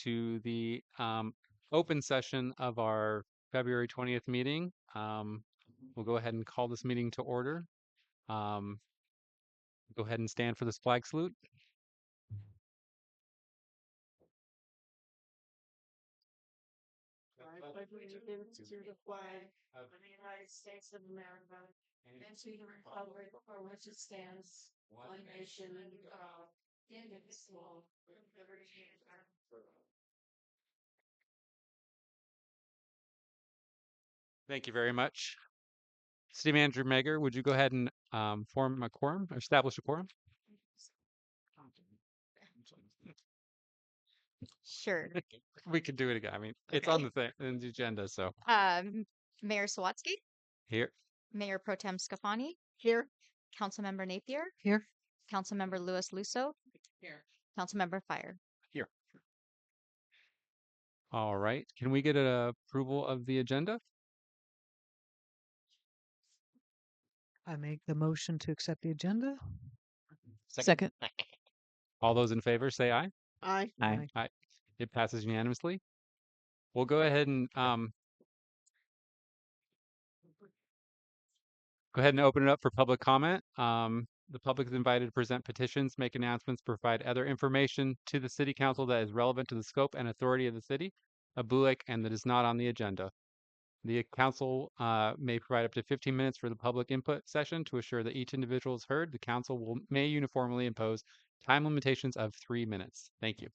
to the open session of our February 20th meeting. We'll go ahead and call this meeting to order. Um, Go ahead and stand for this flag salute. I pledge allegiance to the flag of the United States of America and to the republic for which it stands, one nation under God, indivisible, with liberty and justice for all. Thank you very much. City Manager Megger, would you go ahead and form a quorum, establish a quorum? Sure. We could do it again. I mean, it's on the thing, in the agenda, so Um, Mayor Sawatsky, here. Mayor Pro Tem Scafani. Here. Councilmember Napier. Here. Councilmember Louis Lusso. Here. Councilmember Fire. Here. All right. Can we get an approval of the agenda? I make the motion to accept the agenda. Second. All those in favor say aye. Aye. Aye. Aye. It passes unanimously. We'll go ahead and open it up for public comment. The public is invited to present petitions, make announcements, provide other information to the city council that is relevant to the scope and authority of the city of Blue Lake and that is not on the agenda. The council may provide up to 15 minutes for the public input session to assure that each individual is heard. The council may uniformly impose time limitations of 3 minutes. Thank you.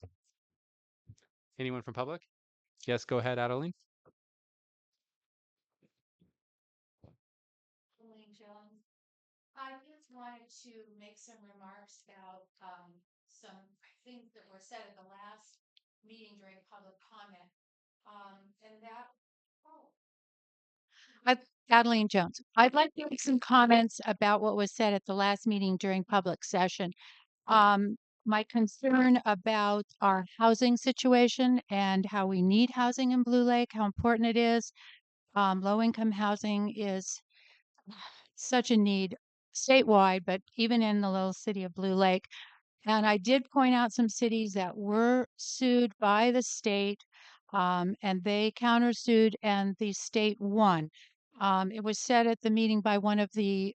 Anyone from public? Yes, go ahead, Adeline. Jones. I just wanted to make some remarks about some things that were said at the last meeting during public comment. Adeline Jones. I'd like to make some comments about what was said at the last meeting during public session. My concern about our housing situation and how we need housing in Blue Lake, how important it is. Low-income housing is such a need statewide, but even in the little city of Blue Lake. And I did point out some cities that were sued by the state, and they countersued, and the state won. It was said at the meeting by one of the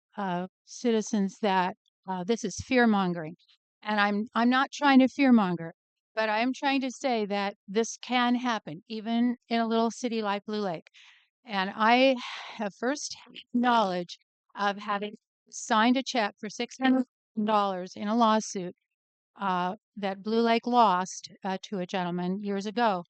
citizens that this is fear mongering, and I'm not trying to fear monger, but I am trying to say that this can happen even in a little city like Blue Lake. And I have first knowledge of having signed a check for $600 in a lawsuit that Blue Lake lost to a gentleman years ago.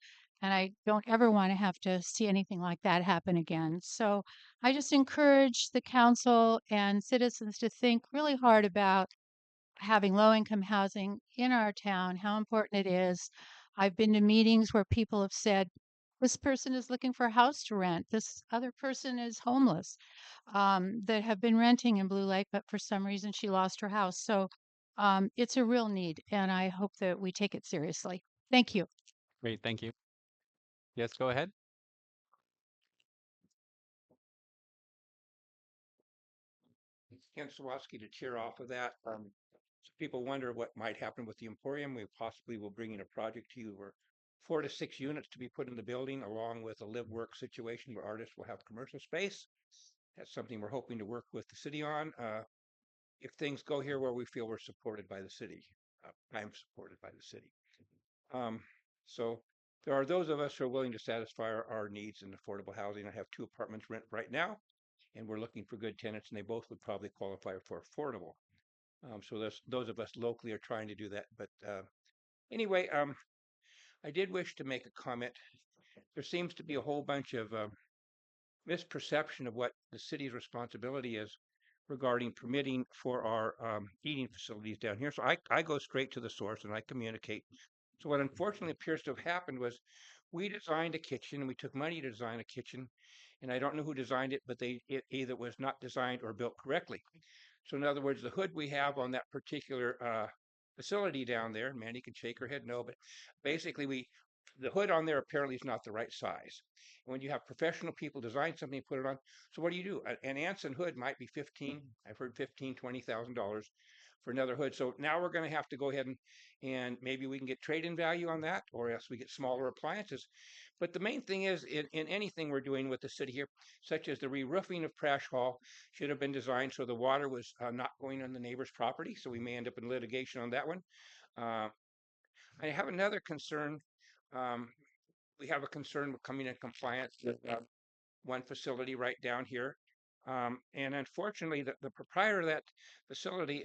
And I don't ever want to have to see anything like that happen again. So I just encourage the council and citizens to think really hard about having low income housing in our town, how important it is. I've been to meetings where people have said, this person is looking for a house to rent. This other person is homeless that have been renting in Blue Lake, but for some reason she lost her house. So it's a real need, and I hope that we take it seriously. Thank you. Great, thank you. Yes, go ahead. Ken Sawatsky to cheer off of that. So people wonder what might happen with the Emporium. We possibly will bring in a project to you where 4 to 6 units to be put in the building, along with a live work situation where artists will have commercial space. That's something we're hoping to work with the city on. If things go here where we feel we're supported by the city, I'm supported by the city. So there are those of us who are willing to satisfy our needs in affordable housing. I have 2 apartments rent right now, and we're looking for good tenants, and they both would probably qualify for affordable. So those of us locally are trying to do that. But anyway, I did wish to make a comment. There seems to be a whole bunch of misperception of what the city's responsibility is regarding permitting for our eating facilities down here. So I go straight to the source and I communicate. So what unfortunately appears to have happened was we designed a kitchen and we took money to design a kitchen, and I don't know who designed it, but it either was not designed or built correctly. So in other words, the hood we have on that particular facility down there, Mandy can shake her head no, but basically the hood on there apparently is not the right size. And when you have professional people design something, put it on. So what do? An Anson hood might be 15, I've heard $15,000, $20,000 for another hood. So now we're going to have to go ahead and maybe we can get trade-in value on that, or else we get smaller appliances. But the main thing is in anything we're doing with the city here, such as the re-roofing of Trash Hall, should have been designed so the water was not going on the neighbor's property. So we may end up in litigation on that one. Uh, I have another concern. Um, we have a concern with coming in compliance with one facility right down here. And unfortunately, the proprietor of that facility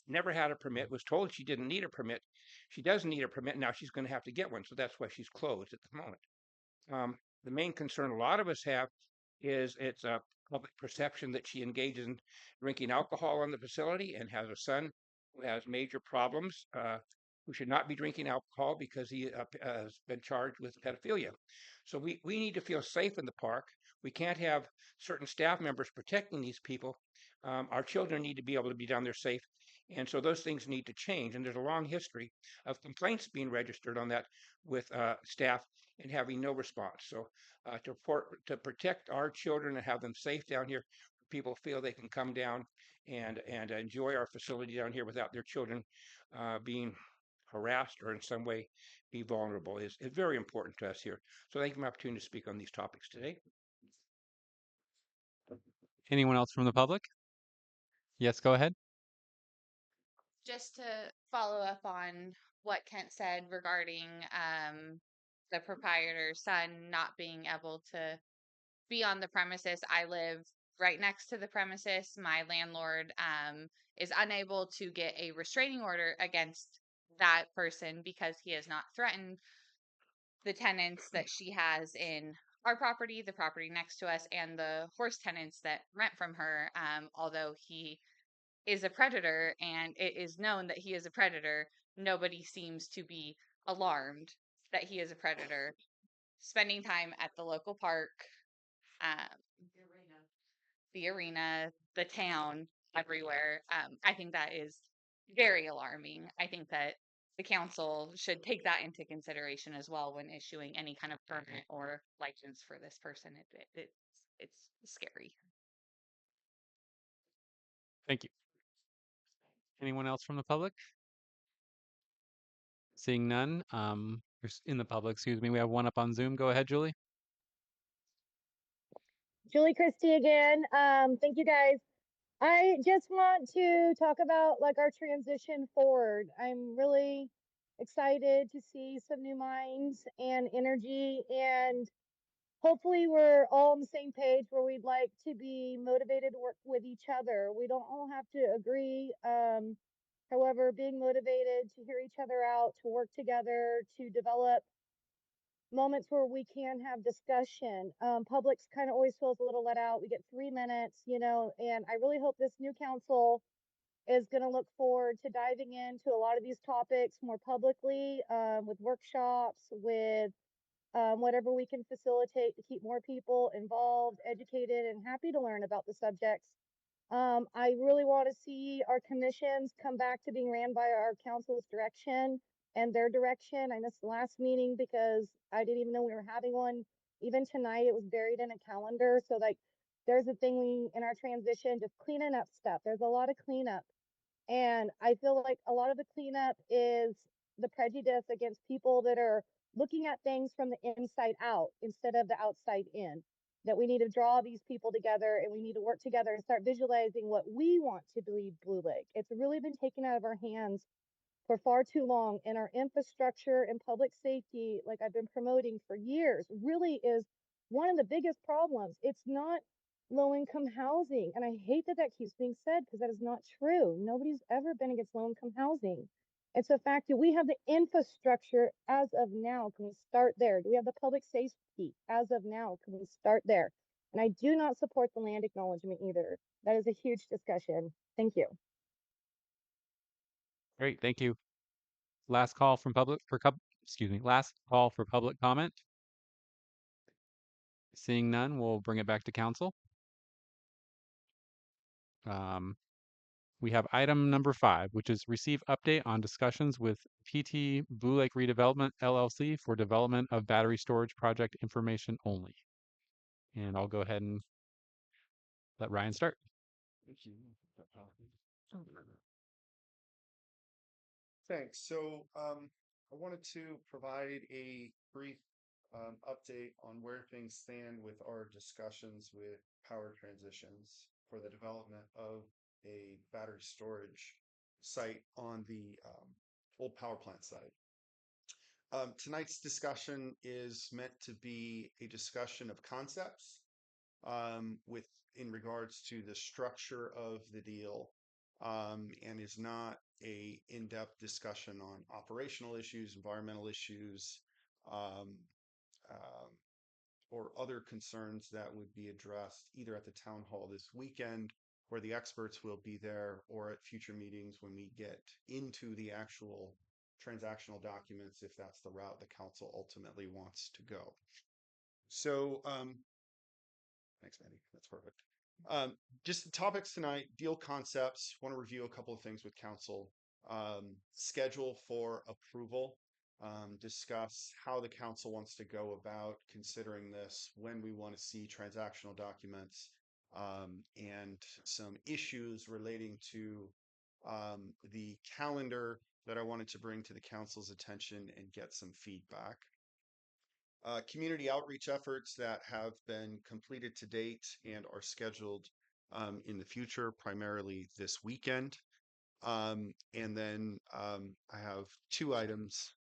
never had a permit, was told she didn't need a permit. She doesn't need a permit. Now she's going to have to get one. So that's why she's closed at the moment. The main concern a lot of us have is it's a public perception that she engages in drinking alcohol in the facility and has a son who has major problems, who should not be drinking alcohol because he has been charged with pedophilia. So we need to feel safe in the park. We can't have certain staff members protecting these people. Our children need to be able to be down there safe. And so those things need to change. And there's a long history of complaints being registered on that with staff and having no response. So to protect our children and have them safe down here, people feel they can come down and enjoy our facility down here without their children being harassed or in some way be vulnerable is very important to us here. So thank you for the opportunity to speak on these topics today. Anyone else from the public? Yes, go ahead. Just to follow up on what Kent said regarding the proprietor's son not being able to be on the premises. I live right next to the premises. My landlord is unable to get a restraining order against that person because he has not threatened the tenants that she has in our property, the property next to us, and the horse tenants that rent from her, although he is a predator and it is known that he is a predator, nobody seems to be alarmed that he is a predator. Spending time at the local park, um, the arena, the town, everywhere. I think that is very alarming. I think that the council should take that into consideration as well when issuing any kind of permit or license for this person. It's scary. Thank you. Anyone else from the public? Seeing none, in the public, excuse me, we have one up on Zoom. Go ahead, Julie. Julie Christie again. Thank you guys. I just want to talk about like our transition forward. I'm really excited to see some new minds and energy, and hopefully we're all on the same page where we'd like to be motivated to work with each other. We don't all have to agree. However, being motivated to hear each other out, to work together, to develop moments where we can have discussion. Public's kind of always feels a little let out. We get 3 minutes, and I really hope this new council is going to look forward to diving into a lot of these topics more publicly, with workshops, with whatever we can facilitate to keep more people involved, educated, and happy to learn about the subjects. I really want to see our commissions come back to being ran by our council's direction and their direction. I missed the last meeting because I didn't even know we were having one. Even tonight, it was buried in a calendar. So like, there's a thing in our transition, just cleaning up stuff. There's a lot of cleanup. And I feel like a lot of the cleanup is the prejudice against people that are looking at things from the inside out instead of the outside in. That we need to draw these people together and we need to work together and start visualizing what we want to be Blue Lake. It's really been taken out of our hands for far too long, and our infrastructure and public safety, like I've been promoting for years, really is one of the biggest problems. It's not low income housing, and I hate that that keeps being said because that is not true. Nobody's ever been against low income housing. It's a fact that we have the infrastructure as of now. Can we start there? Do we have the public safety as of now? Can we start there? And I do not support the land acknowledgement either. That is a huge discussion. Thank you. Great, thank you. Last call from public last call for public comment. Seeing none, we'll bring it back to council. We have item number 5, which is receive update on discussions with PT Blue Lake Redevelopment LLC for development of battery storage project information only. And I'll go ahead and let Ryan start. Thanks. So, I wanted to provide a brief update on where things stand with our discussions with Power Transitions for the development of a battery storage site on the old power plant site. Tonight's discussion is meant to be a discussion of concepts with in regards to the structure of the deal, and is not a in-depth discussion on operational issues, environmental issues, um, um, or other concerns that would be addressed either at the town hall this weekend, where the experts will be there, or at future meetings when we get into the actual transactional documents, if that's the route the council ultimately wants to go. So, thanks, Mandy. That's perfect. Just the topics tonight, deal concepts. Want to review a couple of things with council. Schedule for approval. Discuss how the council wants to go about considering this, when we want to see transactional documents, and some issues relating to the calendar that I wanted to bring to the council's attention and get some feedback. Community outreach efforts that have been completed to date and are scheduled in the future, primarily this weekend. And then I have two items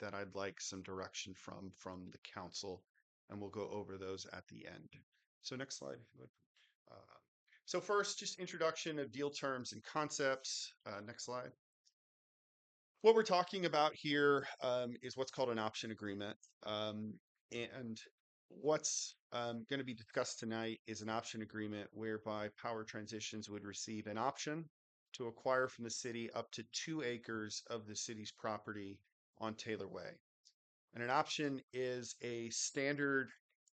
that I'd like some direction from the council, and we'll go over those at the end. So next slide, if you would. So first, just introduction of deal terms and concepts. Next slide. What we're talking about here is what's called an option agreement. And what's going to be discussed tonight is an option agreement whereby Power Transitions would receive an option to acquire from the city up to 2 acres of the city's property on Taylor Way. And an option is a standard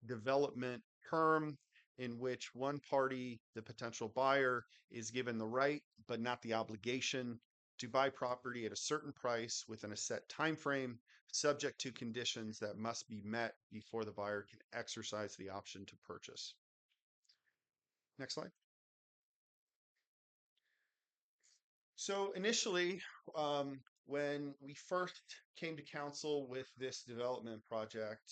development term in which one party, the potential buyer, is given the right but not the obligation to buy property at a certain price within a set time frame, subject to conditions that must be met before the buyer can exercise the option to purchase. Next slide. So initially, when we first came to council with this development project,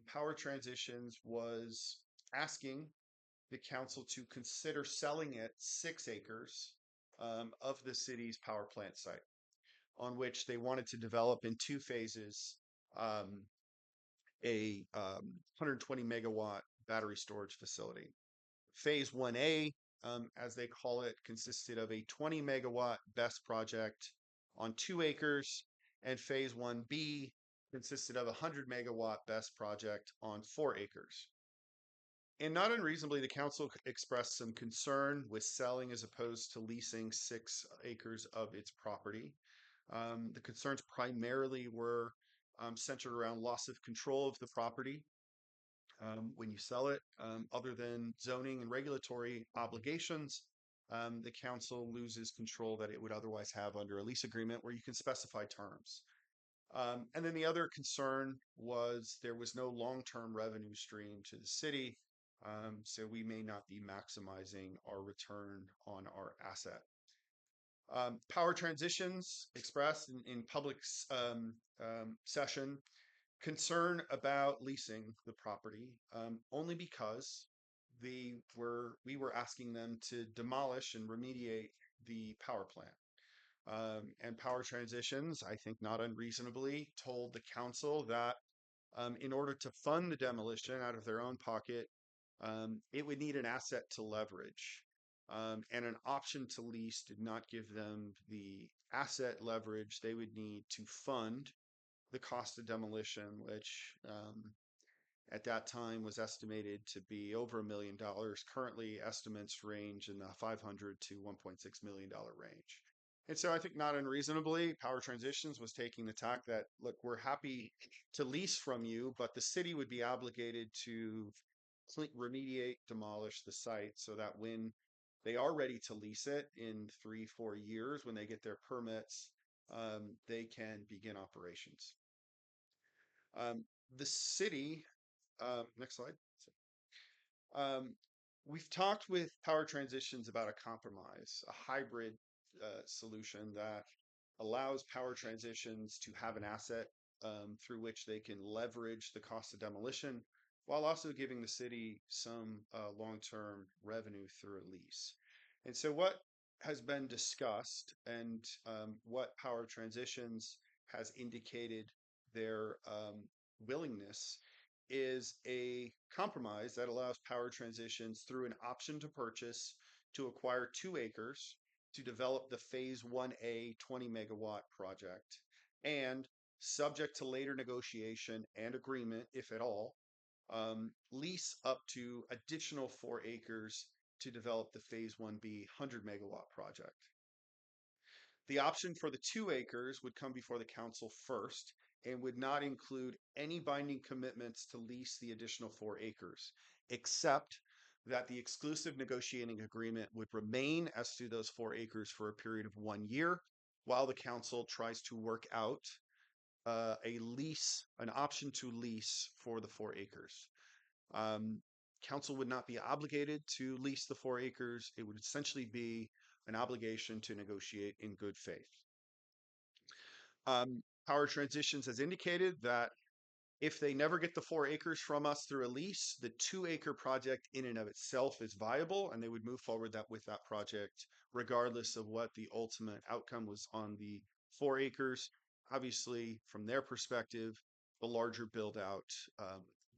Power Transitions was asking the council to consider selling it 6 acres of the city's power plant site, on which they wanted to develop in 2 phases a 120 megawatt battery storage facility. Phase 1A, as they call it, consisted of a 20 megawatt BESS project on 2 acres, and phase 1B consisted of a 100 megawatt BESS project on 4 acres. And not unreasonably, the council expressed some concern with selling as opposed to leasing 6 acres of its property. The concerns primarily were centered around loss of control of the property when you sell it. Other than zoning and regulatory obligations, the council loses control that it would otherwise have under a lease agreement where you can specify terms. And then the other concern was there was no long-term revenue stream to the city, so we may not be maximizing our return on our asset. Power Transitions expressed in public session concern about leasing the property, only because we were asking them to demolish and remediate the power plant. And Power Transitions, I think not unreasonably, told the council that in order to fund the demolition out of their own pocket, it would need an asset to leverage. And an option to lease did not give them the asset leverage they would need to fund the cost of demolition, which at that time was estimated to be over $1 million. Currently, estimates range in the $500 to $1.6 million range. And so I think not unreasonably, Power Transitions was taking the tack that, look, we're happy to lease from you, but the city would be obligated to remediate, demolish the site so that when they are ready to lease it in 3-4 years, when they get their permits, they can begin operations. The city, next slide. We've talked with Power Transitions about a compromise, a hybrid solution that allows Power Transitions to have an asset through which they can leverage the cost of demolition while also giving the city some long-term revenue through a lease. And so, what has been discussed and what Power Transitions has indicated their willingness is a compromise that allows Power Transitions through an option to purchase to acquire 2 acres to develop the phase 1A 20 megawatt project, and subject to later negotiation and agreement, if at all, lease up to additional 4 acres to develop the phase 1B 100 megawatt project. The option for the 2 acres would come before the council first and would not include any binding commitments to lease the additional 4 acres, except that the exclusive negotiating agreement would remain as to those 4 acres for a period of 1 year while the council tries to work out an option to lease for the 4 acres. Council would not be obligated to lease the 4 acres. It would essentially be an obligation to negotiate in good faith. Power Transitions has indicated that if they never get the 4 acres from us through a lease, the 2 acre project in and of itself is viable, and they would move forward with that project regardless of what the ultimate outcome was on the 4 acres. Obviously, from their perspective, the larger build out,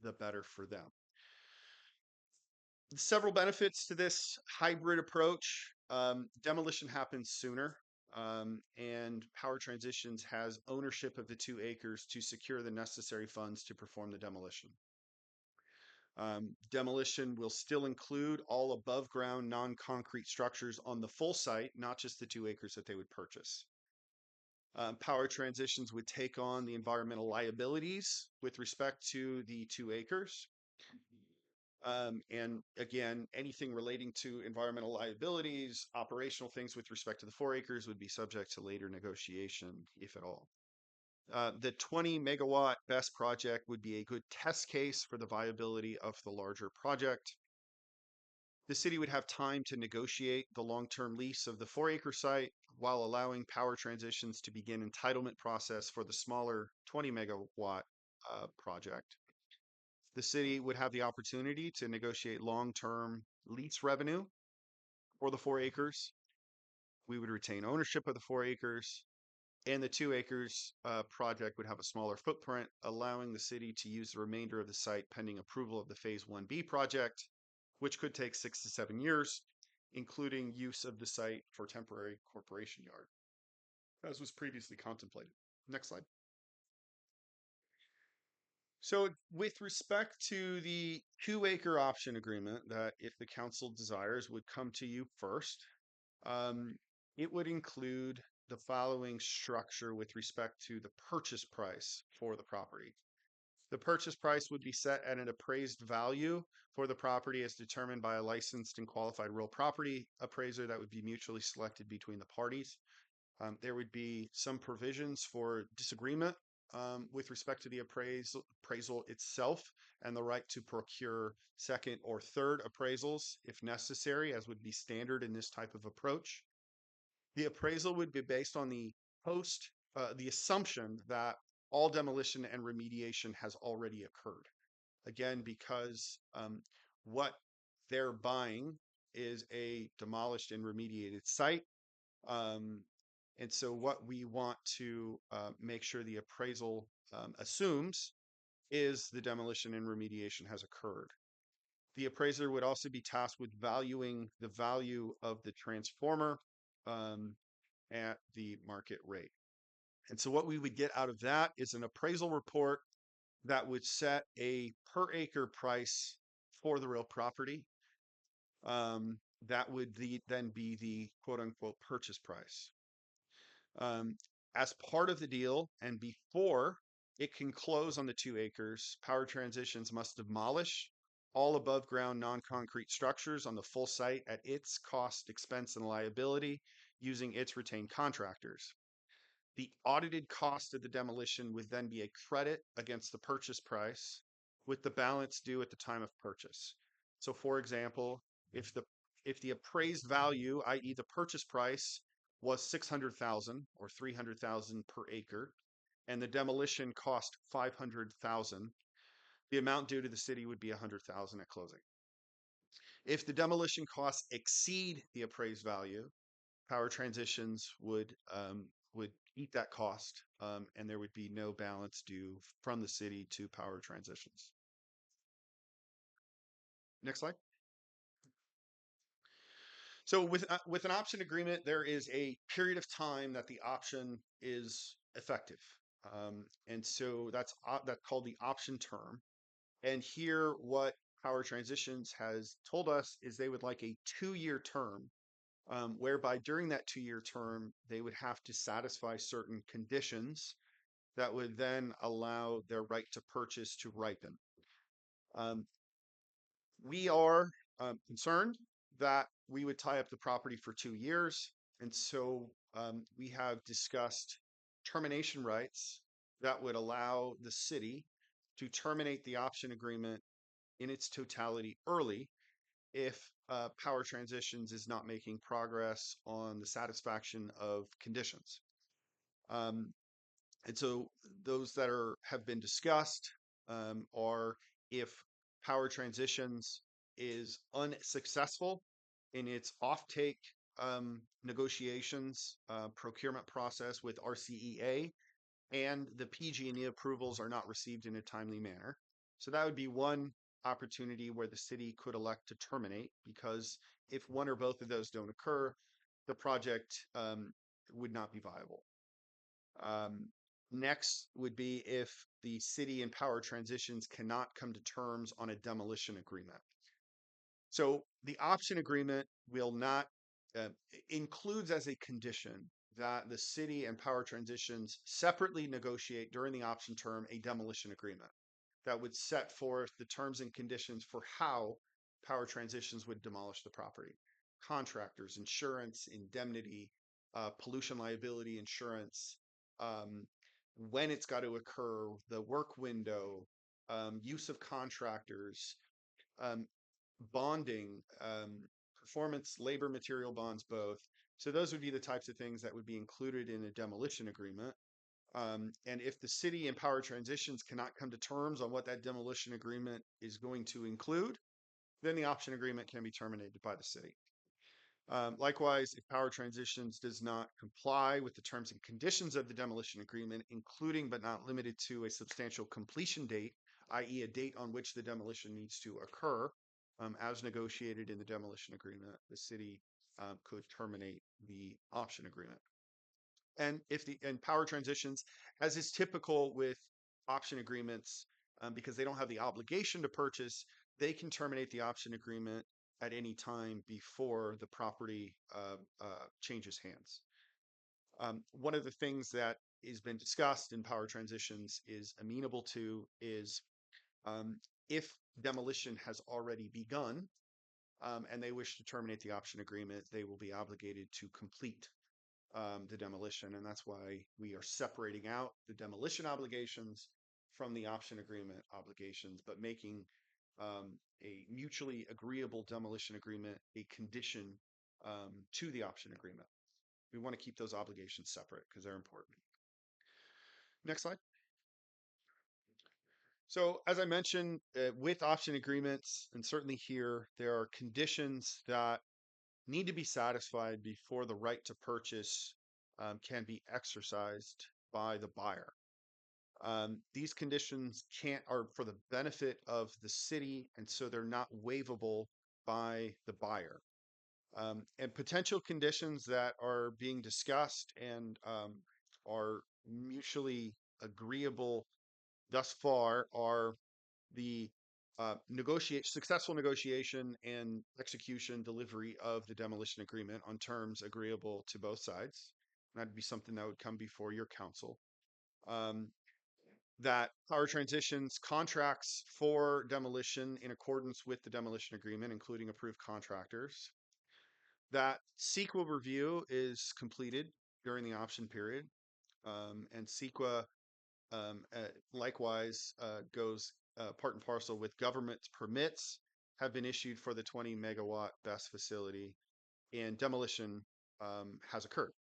the better for them. Several benefits to this hybrid approach. Demolition happens sooner, and Power Transitions has ownership of the 2 acres to secure the necessary funds to perform the demolition. Demolition will still include all above ground non-concrete structures on the full site, not just the 2 acres that they would purchase. Power Transitions would take on the environmental liabilities with respect to the 2 acres. And again, anything relating to environmental liabilities, operational things with respect to the 4 acres would be subject to later negotiation, if at all. The 20 megawatt BESS project would be a good test case for the viability of the larger project. The city would have time to negotiate the long-term lease of the 4 acre site while allowing Power Transitions to begin entitlement process for the smaller 20 megawatt project. The city would have the opportunity to negotiate long-term lease revenue for the 4 acres. We would retain ownership of the 4 acres, and the 2 acres project would have a smaller footprint, allowing the city to use the remainder of the site pending approval of the phase 1B project, which could take 6 to 7 years, including use of the site for temporary corporation yard, as was previously contemplated. Next slide. So with respect to the 2 acre option agreement that if the council desires would come to you first, it would include the following structure with respect to the purchase price for the property. The purchase price would be set at an appraised value for the property as determined by a licensed and qualified real property appraiser that would be mutually selected between the parties. There would be some provisions for disagreement with respect to the appraisal itself and the right to procure second or third appraisals if necessary, as would be standard in this type of approach. The appraisal would be based on the assumption that all demolition and remediation has already occurred. Again, because what they're buying is a demolished and remediated site. And so what we want to make sure the appraisal assumes is the demolition and remediation has occurred. The appraiser would also be tasked with valuing the value of the transformer at the market rate. And so what we would get out of that is an appraisal report that would set a per acre price for the real property. That would then be the quote unquote purchase price. As part of the deal and before it can close on the 2 acres, Power Transitions must demolish all above ground non-concrete structures on the full site at its cost, expense, and liability using its retained contractors. The audited cost of the demolition would then be a credit against the purchase price with the balance due at the time of purchase. So for example, if the appraised value, i.e. the purchase price, was 600,000 or 300,000 per acre, and the demolition cost 500,000, the amount due to the city would be 100,000 at closing. If the demolition costs exceed the appraised value, Power Transitions would eat that cost, and there would be no balance due from the city to Power Transitions. Next slide. So with an option agreement, there is a period of time that the option is effective, and so that's called the option term. And here, what Power Transitions has told us is they would like a 2-year term, whereby during that 2-year term, they would have to satisfy certain conditions that would then allow their right to purchase to ripen. We are concerned that we would tie up the property for 2 years. And so we have discussed termination rights that would allow the city to terminate the option agreement in its totality early if Power Transitions is not making progress on the satisfaction of conditions. And so those that have been discussed are if Power Transitions is unsuccessful in its offtake negotiations, procurement process with RCEA, and the PG&E approvals are not received in a timely manner. So that would be one opportunity where the city could elect to terminate, because if one or both of those don't occur, the project would not be viable. Next would be if the city and Power Transitions cannot come to terms on a demolition agreement. So the option agreement will not includes as a condition that the city and Power Transitions separately negotiate during the option term a demolition agreement that would set forth the terms and conditions for how Power Transitions would demolish the property. Contractors, insurance, indemnity, pollution liability insurance, when it's got to occur, the work window, use of contractors, bonding, performance, labor, material bonds, both. So those would be the types of things that would be included in a demolition agreement. And if the city and Power Transitions cannot come to terms on what that demolition agreement is going to include, then the option agreement can be terminated by the city. Likewise, if Power Transitions does not comply with the terms and conditions of the demolition agreement, including but not limited to a substantial completion date, i.e. a date on which the demolition needs to occur, as negotiated in the demolition agreement, the city could terminate the option agreement. And if and Power Transitions, as is typical with option agreements, because they don't have the obligation to purchase, they can terminate the option agreement at any time before the property changes hands. One of the things that has been discussed in Power Transitions is amenable to is if demolition has already begun and they wish to terminate the option agreement, they will be obligated to complete the demolition. And that's why we are separating out the demolition obligations from the option agreement obligations, but making a mutually agreeable demolition agreement a condition to the option agreement. We want to keep those obligations separate because they're important. Next slide. So as I mentioned, with option agreements, and certainly here, there are conditions that need to be satisfied before the right to purchase can be exercised by the buyer. These conditions are for the benefit of the city, and so they're not waivable by the buyer. And potential conditions that are being discussed and are mutually agreeable thus far are the successful negotiation and execution delivery of the demolition agreement on terms agreeable to both sides. That'd be something that would come before your council. That Power Transitions contracts for demolition in accordance with the demolition agreement, including approved contractors. That CEQA review is completed during the option period, and CEQA likewise goes part and parcel with government permits have been issued for the 20 megawatt BESS facility, and demolition has occurred.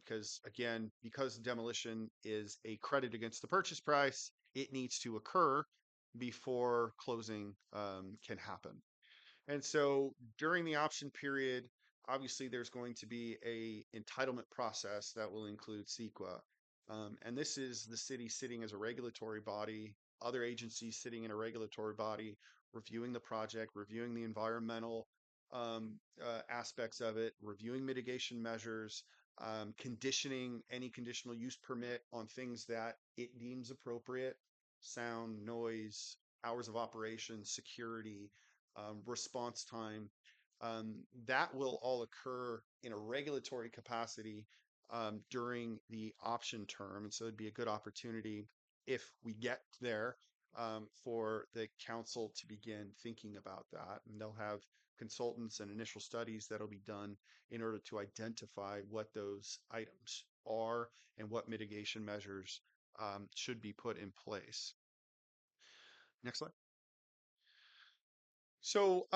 Because again, because demolition is a credit against the purchase price, it needs to occur before closing can happen. And so during the option period, obviously there's going to be a entitlement process that will include CEQA. And this is the city sitting as a regulatory body, other agencies sitting in a regulatory body, reviewing the project, reviewing the environmental aspects of it, reviewing mitigation measures, conditioning any conditional use permit on things that it deems appropriate: sound, noise, hours of operation, security, response time. That will all occur in a regulatory capacity during the option term. And so it'd be a good opportunity if we get there for the council to begin thinking about that. And they'll have consultants and initial studies that'll be done in order to identify what those items are and what mitigation measures should be put in place. Next slide. So,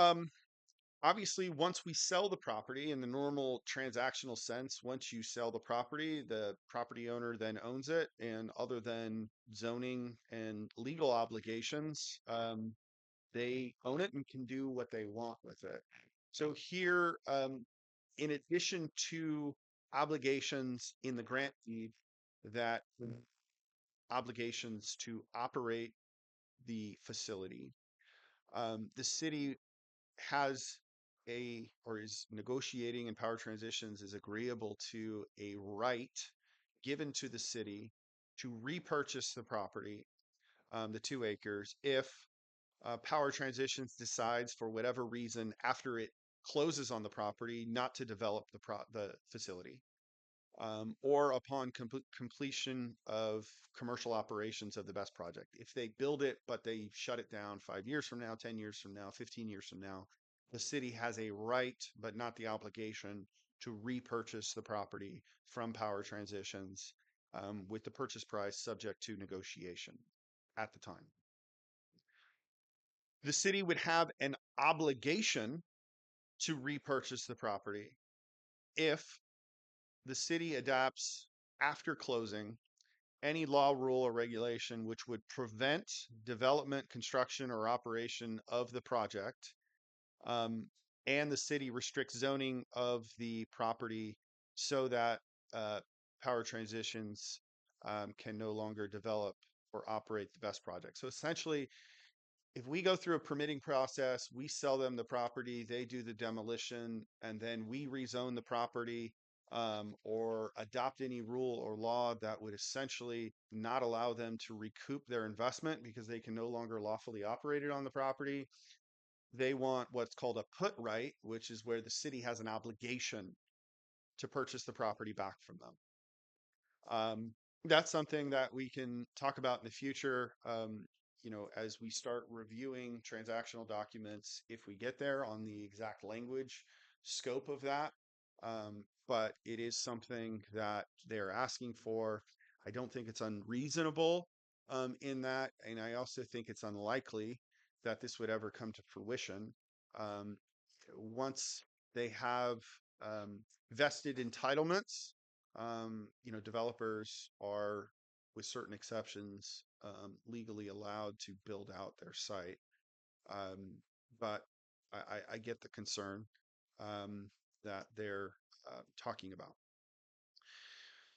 obviously, once we sell the property in the normal transactional sense, once you sell the property owner then owns it. And other than zoning and legal obligations, they own it and can do what they want with it. So here, in addition to obligations in the grant deed, that obligations to operate the facility, the city has or is negotiating, and Power Transitions is agreeable to a right given to the city to repurchase the property, the 2 acres, if Power Transitions decides for whatever reason after it closes on the property not to develop the facility, or upon completion of commercial operations of the BEST project. If they build it, but they shut it down 5 years from now, 10 years from now, 15 years from now, the city has a right, but not the obligation, to repurchase the property from Power Transitions with the purchase price subject to negotiation at the time. The city would have an obligation to repurchase the property if the city adopts, after closing, any law, rule, or regulation which would prevent development, construction, or operation of the project, and the city restricts zoning of the property so that Power Transitions can no longer develop or operate the BEST project. So essentially, if we go through a permitting process, we sell them the property, they do the demolition, and then we rezone the property, or adopt any rule or law that would essentially not allow them to recoup their investment because they can no longer lawfully operate it on the property. They want what's called a put right, which is where the city has an obligation to purchase the property back from them. That's something that we can talk about in the future, as we start reviewing transactional documents, if we get there, on the exact language scope of that. But it is something that they're asking for. I don't think it's unreasonable in that, and I also think it's unlikely that this would ever come to fruition. Once they have vested entitlements, developers are, with certain exceptions, legally allowed to build out their site. But I get the concern that they're talking about.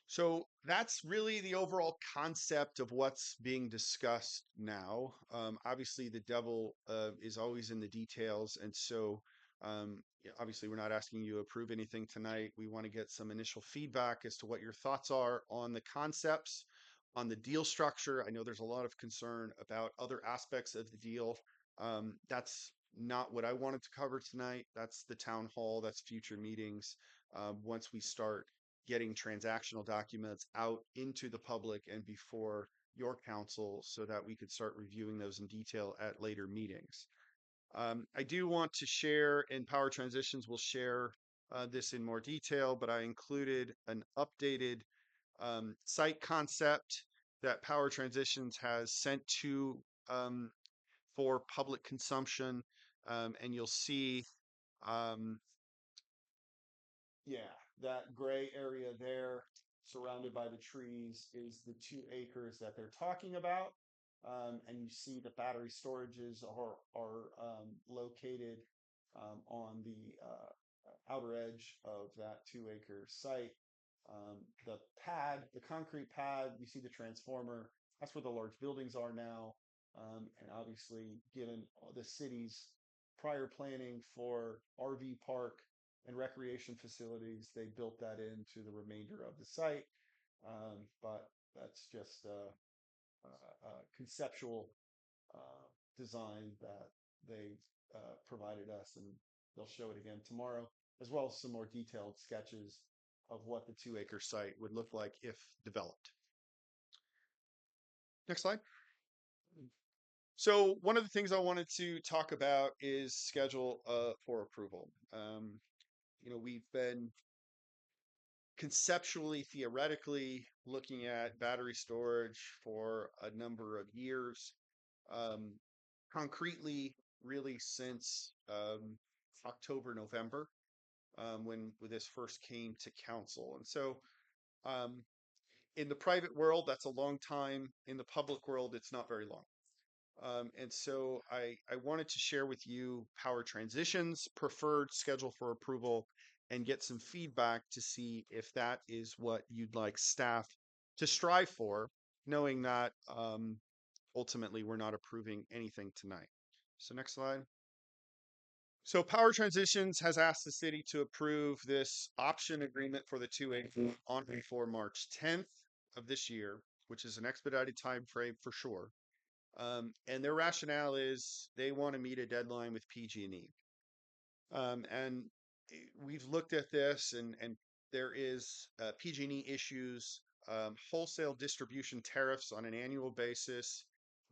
So that's really the overall concept of what's being discussed now. Obviously, the devil is always in the details. And so obviously, we're not asking you to approve anything tonight. We want to get some initial feedback as to what your thoughts are on the concepts, on the deal structure. I know there's a lot of concern about other aspects of the deal. That's not what I wanted to cover tonight. That's the town hall, that's future meetings. Once we start getting transactional documents out into the public and before your council, so that we could start reviewing those in detail at later meetings. I do want to share, and Power Transitions will share this in more detail, but I included an updated site concept that Power Transitions has sent to for public consumption. And you'll see, yeah, that gray area there, surrounded by the trees, is the 2 acres that they're talking about. And you see the battery storages are located on the outer edge of that 2 acre site. The pad, the concrete pad, you see the transformer. That's where the large buildings are now. And obviously, given the city's prior planning for RV park and recreation facilities, they built that into the remainder of the site. But that's just a conceptual design that they provided us, and they'll show it again tomorrow, as well as some more detailed sketches of what the 2 acre site would look like if developed. Next slide. So one of the things I wanted to talk about is schedule for approval. We've been conceptually, theoretically looking at battery storage for a number of years. Concretely, really since October, November, when this first came to council. And so in the private world, that's a long time. In the public world, it's not very long. And so I wanted to share with you Power Transition's preferred schedule for approval and get some feedback to see if that is what you'd like staff to strive for, knowing that ultimately we're not approving anything tonight. So next slide. So Power Transitions has asked the city to approve this option agreement for the 2 acre on before March 10th of this year, which is an expedited time frame for sure. And their rationale is they want to meet a deadline with PG&E. And we've looked at this, and there is PG&E issues wholesale distribution tariffs on an annual basis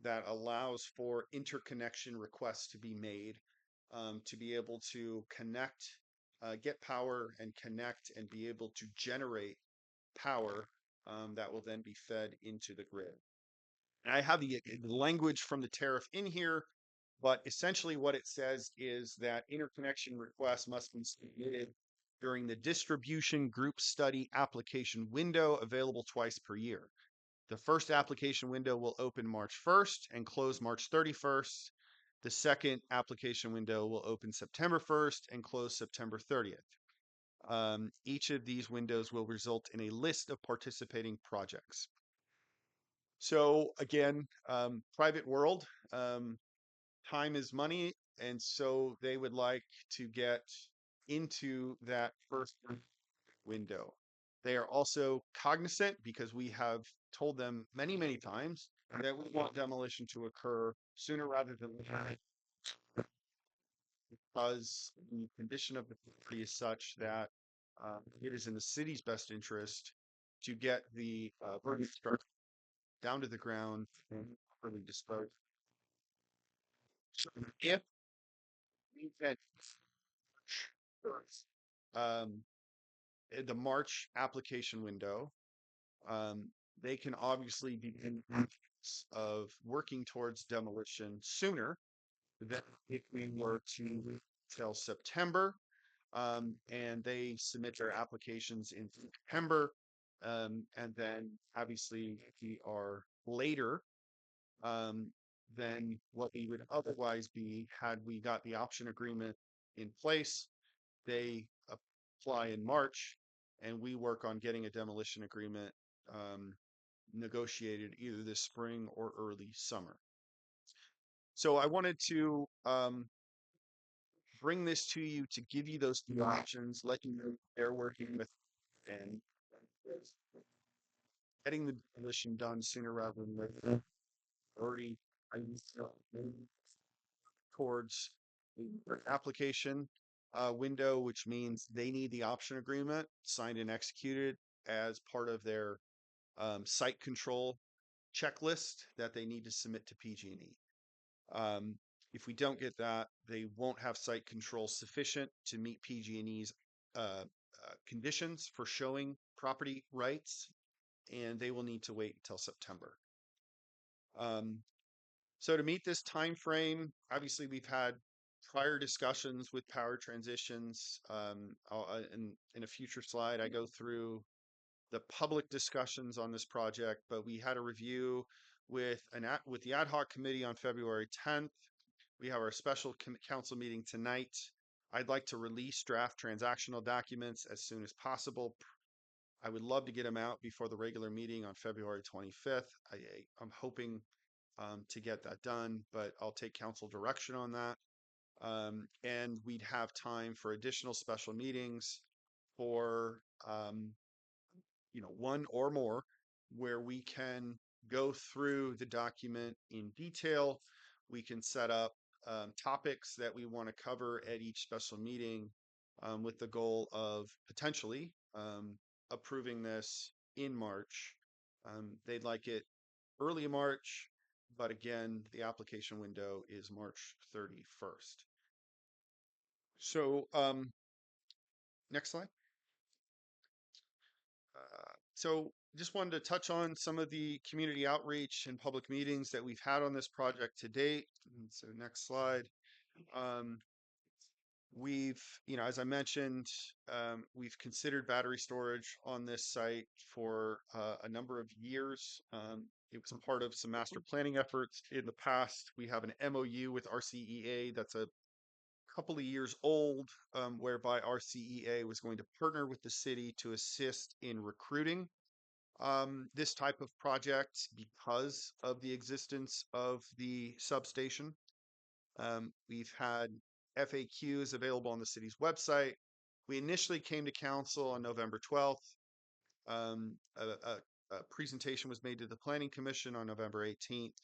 that allows for interconnection requests to be made to be able to connect, get power and connect and be able to generate power that will then be fed into the grid. And I have the language from the tariff in here, but essentially what it says is that interconnection requests must be submitted during the distribution group study application window, available twice per year. The first application window will open March 1st and close March 31st. The second application window will open September 1st and close September 30th. Each of these windows will result in a list of participating projects. So again, private world, time is money. And so they would like to get into that first window. They are also cognizant, because we have told them many, many times that we want demolition to occur sooner rather than later, because the condition of the property is such that it is in the city's best interest to get the burning structure down to the ground and properly disposed. So if we had the March application window, they can obviously begin of working towards demolition sooner than if we were to wait till September. And they submit their applications in September. And then obviously we are later than what we would otherwise be had we got the option agreement in place. They apply in March, and we work on getting a demolition agreement negotiated either this spring or early summer. So I wanted to bring this to you to give you those two options, let you know they're working with, and getting the demolition done sooner rather than later. Already towards the application window, which means they need the option agreement signed and executed as part of their site control checklist that they need to submit to PG&E. If we don't get that, they won't have site control sufficient to meet PG&E's conditions for showing property rights, and they will need to wait until September. So to meet this time frame, obviously we've had prior discussions with power transitions. In a future slide, I go through the public discussions on this project, but we had a review with with the ad hoc committee on February 10th. We have our special council meeting tonight. I'd like to release draft transactional documents as soon as possible. I would love to get them out before the regular meeting on February 25th. I'm hoping to get that done, but I'll take council direction on that. And we'd have time for additional special meetings for, one or more where we can go through the document in detail. We can set up topics that we want to cover at each special meeting with the goal of potentially approving this in March. They'd like it early March, but again, the application window is March 31st. So, next slide. So just wanted to touch on some of the community outreach and public meetings that we've had on this project to date. And so next slide. We've, as I mentioned, we've considered battery storage on this site for a number of years. It was part of some master planning efforts in the past. We have an MOU with RCEA that's a couple of years old, whereby RCEA was going to partner with the city to assist in recruiting this type of project because of the existence of the substation. We've had FAQs available on the city's website. We initially came to council on November 12th. A presentation was made to the Planning Commission on November 18th.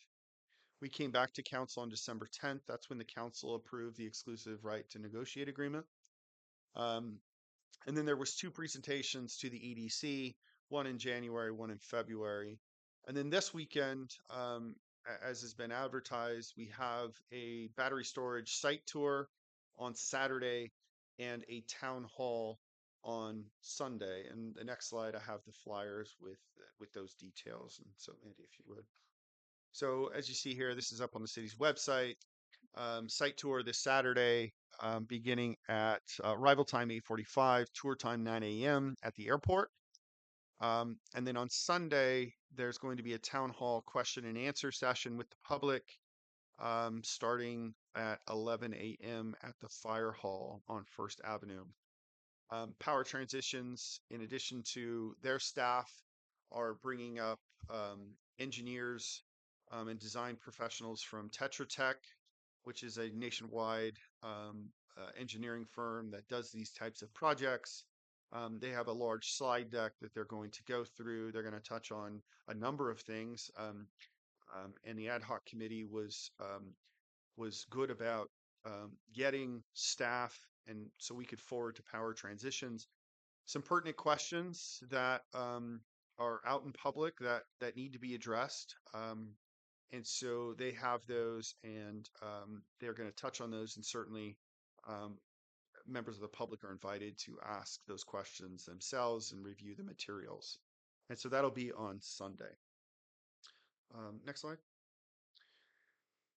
We came back to council on December 10th. That's when the council approved the exclusive right to negotiate agreement. And then there was 2 presentations to the EDC, one in January, one in February. And then this weekend, as has been advertised, we have a battery storage site tour on Saturday and a town hall on Sunday. And the next slide, I have the flyers with those details. And so, Andy, if you would. So as you see here, this is up on the city's website. Site tour this Saturday, beginning at arrival time 8:45, tour time 9 a.m. at the airport. And then on Sunday, there's going to be a town hall question and answer session with the public, starting at 11 a.m. at the fire hall on First Avenue. Power Transitions, in addition to their staff, are bringing up engineers and design professionals from Tetra Tech, which is a nationwide engineering firm that does these types of projects. They have a large slide deck that they're going to go through. They're going to touch on a number of things. And the ad hoc committee was good about getting staff, and so we could forward to Power Transitions some pertinent questions that are out in public that need to be addressed. And so they have those, and they're going to touch on those, and certainly members of the public are invited to ask those questions themselves and review the materials. And so that'll be on Sunday. Next slide.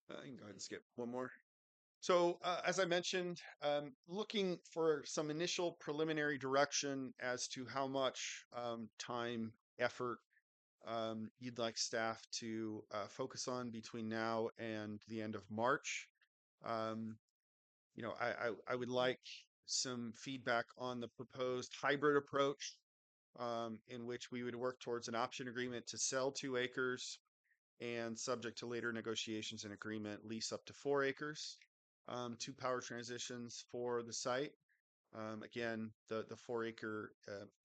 You can go ahead and skip one more. So as I mentioned, looking for some initial preliminary direction as to how much time, effort you'd like staff to focus on between now and the end of March. I would like some feedback on the proposed hybrid approach, in which we would work towards an option agreement to sell 2 acres and, subject to later negotiations and agreement, lease up to 4 acres to Power Transitions for the site. Again, the 4-acre,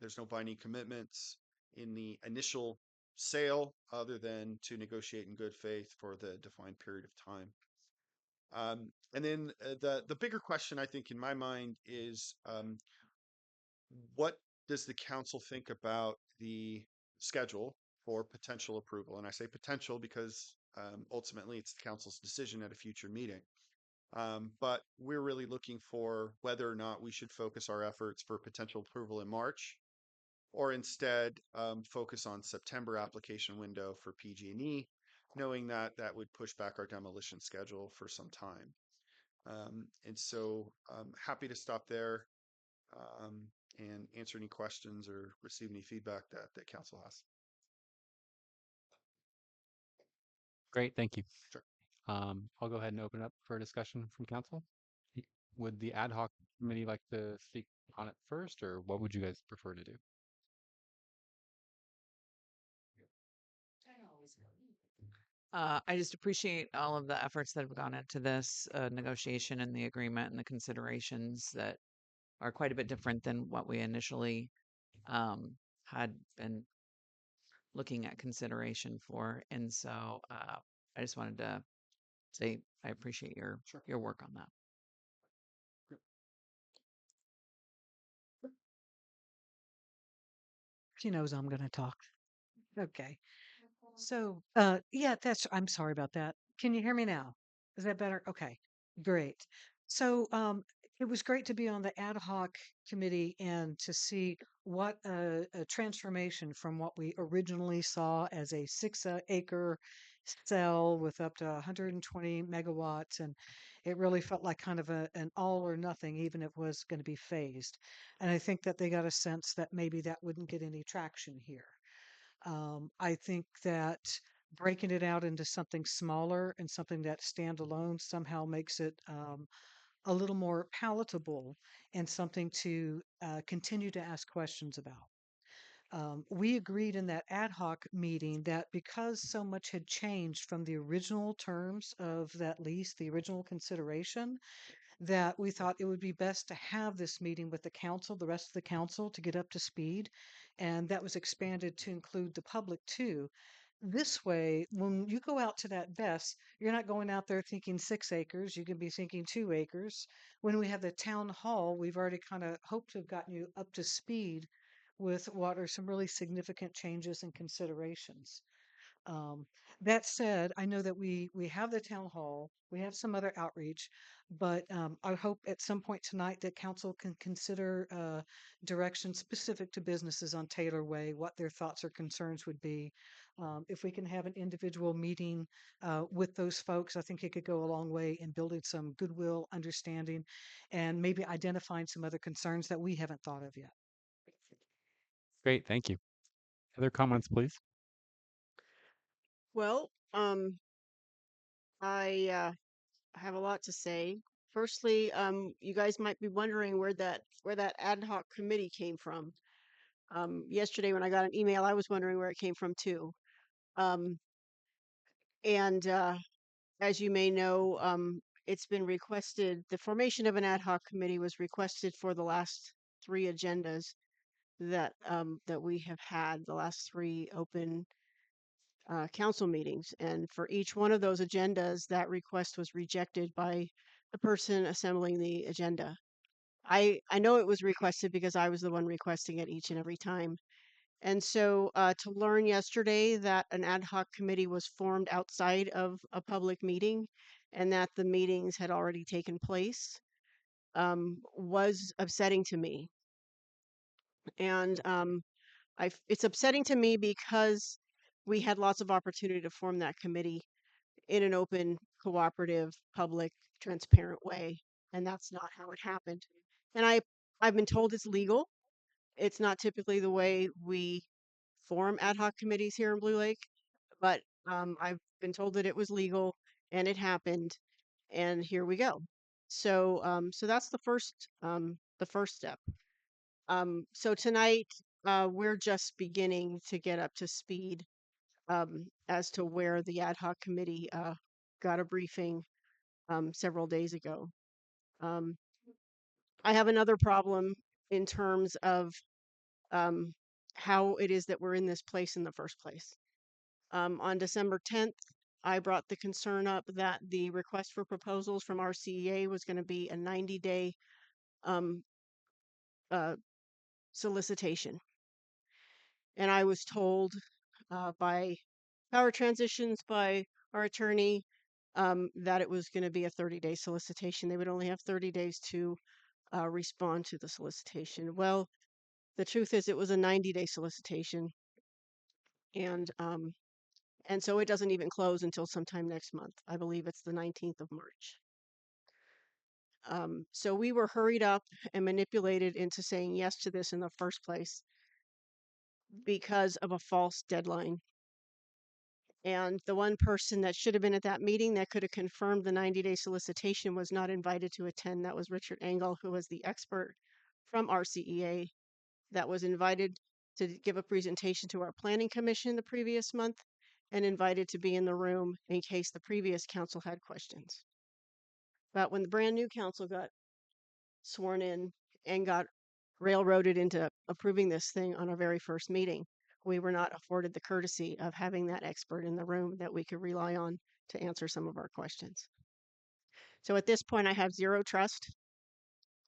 there's no binding commitments in the initial sale other than to negotiate in good faith for the defined period of time. And then the bigger question, I think, in my mind is, what does the council think about the schedule for potential approval? And I say potential because ultimately it's the council's decision at a future meeting. But we're really looking for whether or not we should focus our efforts for potential approval in March, or instead focus on September application window for PG&E, knowing that that would push back our demolition schedule for some time. And so happy to stop there and answer any questions or receive any feedback that council has. Great, thank you. Sure. I'll go ahead and open up for a discussion from council. Would the ad hoc committee like to speak on it first, or what would you guys prefer to do? I just appreciate all of the efforts that have gone into this negotiation and the agreement and the considerations that are quite a bit different than what we initially had been looking at consideration for. And so I just wanted to say I appreciate your work on that. She knows I'm going to talk. Okay. So, yeah, I'm sorry about that. Can you hear me now? Is that better? Okay, great. So, it was great to be on the ad hoc committee and to see what a transformation from what we originally saw as a 6 acre cell with up to 120 megawatts. And it really felt like kind of an all or nothing, even if it was going to be phased. And I think that they got a sense that maybe that wouldn't get any traction here. I think that breaking it out into something smaller and something that standalone somehow makes it a little more palatable and something to continue to ask questions about. We agreed in that ad hoc meeting that because so much had changed from the original terms of that lease, the original consideration, that we thought it would be best to have this meeting with the council, the rest of the council, to get up to speed. And that was expanded to include the public too. This way, when you go out to that BES, you're not going out there thinking 6 acres. You can be thinking 2 acres. When we have the town hall, we've already kind of hoped to have gotten you up to speed with what are some really significant changes and considerations. Um, that said, I know that we have the town hall, we have some other outreach, but I hope at some point tonight that council can consider direction specific to businesses on Taylor Way, what their thoughts or concerns would be. If we can have an individual meeting with those folks, I think it could go a long way in building some goodwill, understanding, and maybe identifying some other concerns that we haven't thought of yet. Great, thank you. Other comments, please? Well, I have a lot to say. Firstly, you guys might be wondering where that ad hoc committee came from. Yesterday when I got an email, I was wondering where it came from too. Um, and as you may know, it's been requested. The formation of an ad hoc committee was requested for the last 3 agendas that we have had, the last 3 open council meetings. And for each one of those agendas, that request was rejected by the person assembling the agenda. I know it was requested because I was the one requesting it each and every time. And so to learn yesterday that an ad hoc committee was formed outside of a public meeting and that the meetings had already taken place was upsetting to me. And it's upsetting to me because we had lots of opportunity to form that committee in an open, cooperative, public, transparent way, and that's not how it happened. And I've been told it's legal. It's not typically the way we form ad hoc committees here in Blue Lake, but I've been told that it was legal and it happened, and here we go. So that's the first step. So tonight we're just beginning to get up to speed as to where the ad hoc committee got a briefing several days ago. Um, I have another problem in terms of um, how it is that we're in this place in the first place. On December 10th, I brought the concern up that the request for proposals from RCEA was going to be a 90-day um, solicitation. And I was told by Power Transitions, by our attorney, that it was going to be a 30-day solicitation. They would only have 30 days to respond to the solicitation. Well, the truth is it was a 90-day solicitation. And so it doesn't even close until sometime next month. I believe it's the 19th of March. So we were hurried up and manipulated into saying yes to this in the first place because of a false deadline. And the one person that should have been at that meeting that could have confirmed the 90-day solicitation was not invited to attend. That was Richard Engel, who was the expert from RCEA that was invited to give a presentation to our planning commission the previous month and invited to be in the room in case the previous council had questions. But when the brand new council got sworn in and got railroaded into approving this thing on our very first meeting, we were not afforded the courtesy of having that expert in the room that we could rely on to answer some of our questions. So at this point, I have zero trust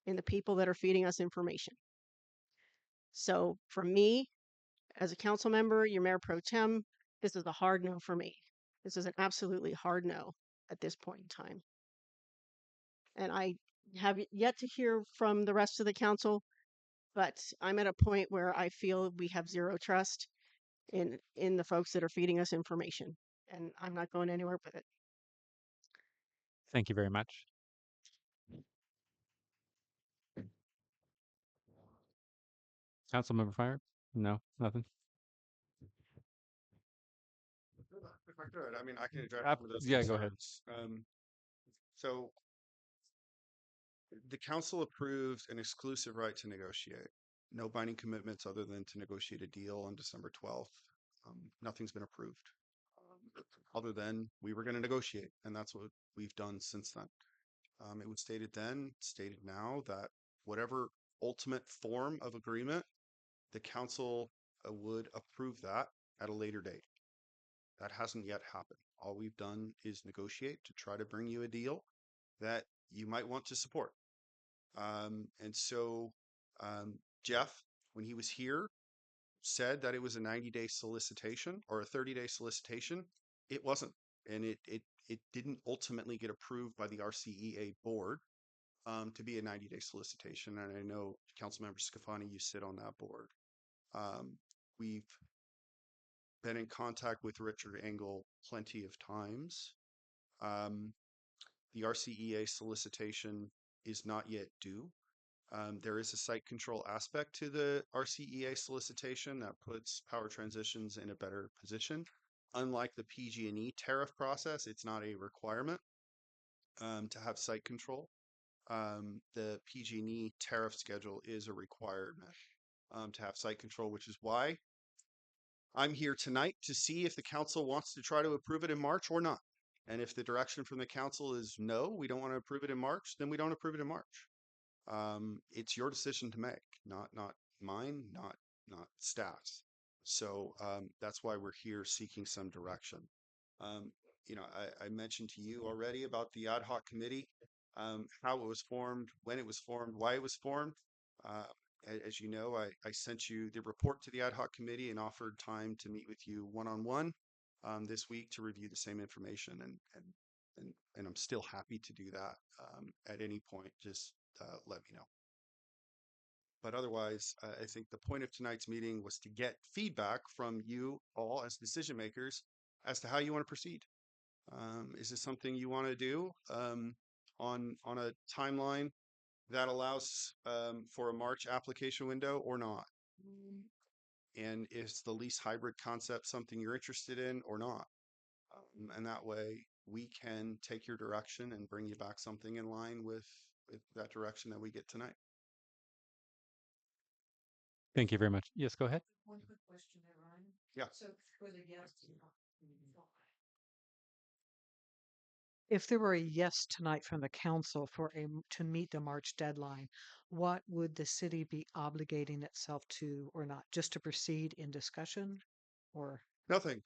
in the people that are feeding us information. So for me, as a council member, your mayor pro tem, this is a hard no for me. This is an absolutely hard no at this point in time. And I have yet to hear from the rest of the council, but I'm at a point where I feel we have zero trust in the folks that are feeding us information, and I'm not going anywhere with it. Thank you very much. Councilmember Fire? No, nothing. If I could, I mean, I can address some of those Yeah, go ahead. concerns. So the council approved an exclusive right to negotiate. No binding commitments other than to negotiate a deal on December 12th. Nothing's been approved other than we were going to negotiate, and that's what we've done since then. It was stated then, stated now, that whatever ultimate form of agreement, the council would approve that at a later date. That hasn't yet happened. All we've done is negotiate to try to bring you a deal that you might want to support. And so Jeff, when he was here, said that it was a 90-day solicitation or a 30-day solicitation. It wasn't. And it didn't ultimately get approved by the RCEA board to be a 90-day solicitation. And I know, Councilmember Scafani, you sit on that board. We've been in contact with Richard Engel plenty of times. The RCEA solicitation is not yet due. There is a site control aspect to the RCEA solicitation that puts Power Transitions in a better position. Unlike the PG&E tariff process, it's not a requirement to have site control. The PG&E tariff schedule is a requirement to have site control, which is why I'm here tonight to see if the council wants to try to approve it in March or not. And if the direction from the council is no, we don't want to approve it in March, then we don't approve it in March. It's your decision to make, not mine, not staff's. So that's why we're here seeking some direction. I mentioned to you already about the ad hoc committee, how it was formed, when it was formed, why it was formed. As you know, I sent you the report to the ad hoc committee and offered time to meet with you one-on-one this week to review the same information, and I'm still happy to do that at any point. Just let me know. But otherwise, I think the point of tonight's meeting was to get feedback from you all as decision makers as to how you want to proceed. Is this something you want to do on a timeline that allows for a March application window or not? And is the lease hybrid concept something you're interested in or not? And that way we can take your direction and bring you back something in line with that direction that we get tonight. Thank you very much. Yes, go ahead. One quick question there, Ryan. Yeah. So for the yes, If there were a yes tonight from the council to meet the March deadline, what would the city be obligating itself to or not? Just to proceed in discussion or? Nothing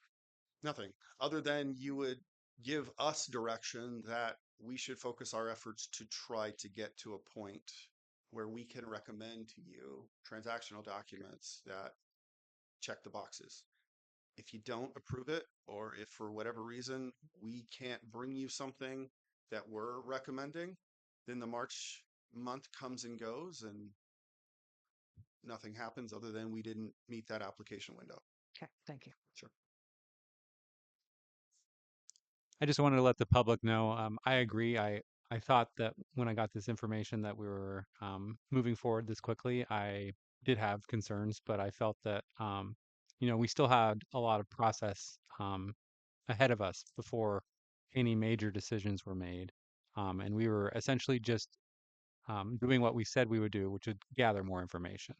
other than you would give us direction that we should focus our efforts to try to get to a point where we can recommend to you transactional documents that check the boxes. If you don't approve it, or if for whatever reason we can't bring you something that we're recommending, then the March month comes and goes and nothing happens other than we didn't meet that application window. Okay, thank you. Sure. I just wanted to let the public know, I agree. I thought that when I got this information that we were moving forward this quickly, I did have concerns, but I felt that we still had a lot of process ahead of us before any major decisions were made, and we were essentially just doing what we said we would do, which would gather more information.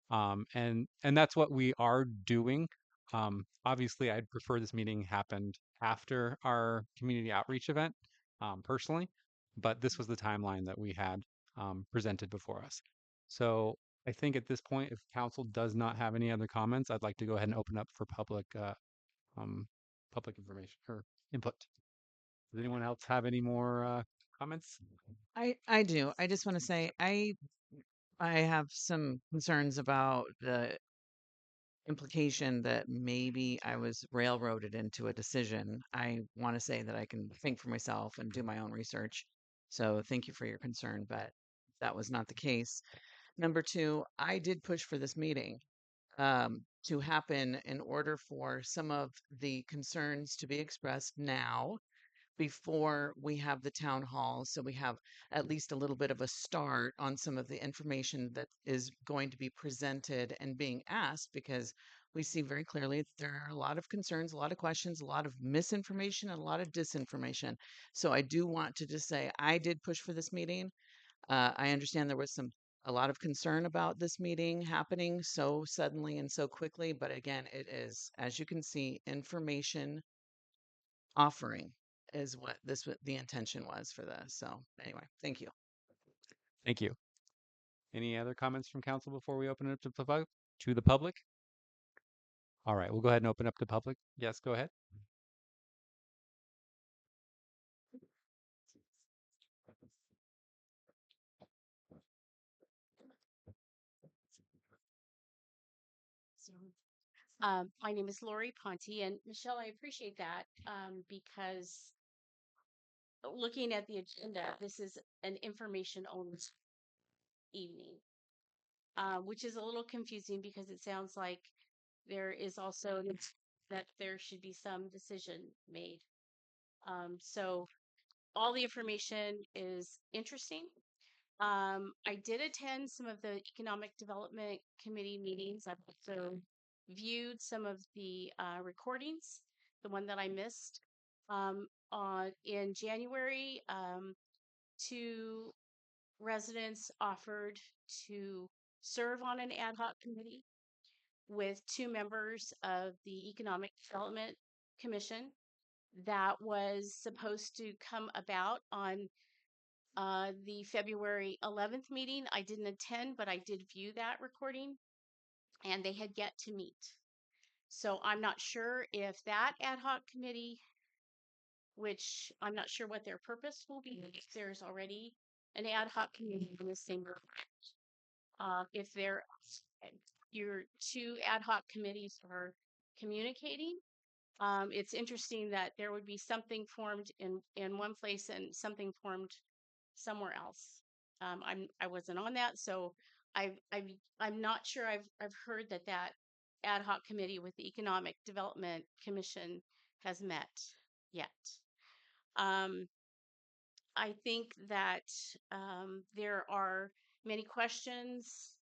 And that's what we are doing. Obviously, I'd prefer this meeting happened after our community outreach event, personally, but this was the timeline that we had presented before us. So I think at this point, if council does not have any other comments, I'd like to go ahead and open up for um, public information or input. Does anyone else have any more comments? I do. I just want to say I have some concerns about the implication that maybe I was railroaded into a decision. I want to say that I can think for myself and do my own research. So thank you for your concern, but that was not the case. Number two, I did push for this meeting to happen in order for some of the concerns to be expressed now before we have the town hall. So we have at least a little bit of a start on some of the information that is going to be presented and being asked, because we see very clearly that there are a lot of concerns, a lot of questions, a lot of misinformation, and a lot of disinformation. So I do want to just say I did push for this meeting. I understand there was a lot of concern about this meeting happening so suddenly and so quickly, but again, it is, as you can see, information offering is what the intention was for this. So anyway, thank you. Thank you. Any other comments from council before we open it up to the public? All right, we'll go ahead and open up to public. Yes, go ahead. So, my name is Lori Ponte, and Michelle, I appreciate that because looking at the agenda, this is an information only evening, which is a little confusing because it sounds like there is also that there should be some decision made. So all the information is interesting. I did attend some of the Economic Development Committee meetings. I've also viewed some of the recordings, the one that I missed. In January, two residents offered to serve on an ad hoc committee with two members of the Economic Development Commission. That was supposed to come about on the February 11th meeting. I didn't attend, but I did view that recording, and they had yet to meet. So I'm not sure if that ad hoc committee, which I'm not sure what their purpose will be, if there's already an ad hoc committee in the same group. If your two ad hoc committees are communicating, it's interesting that there would be something formed in one place and something formed somewhere else. I wasn't on that, so I'm not sure I've heard that ad hoc committee with the Economic Development Commission has met yet. I think that there are many questions,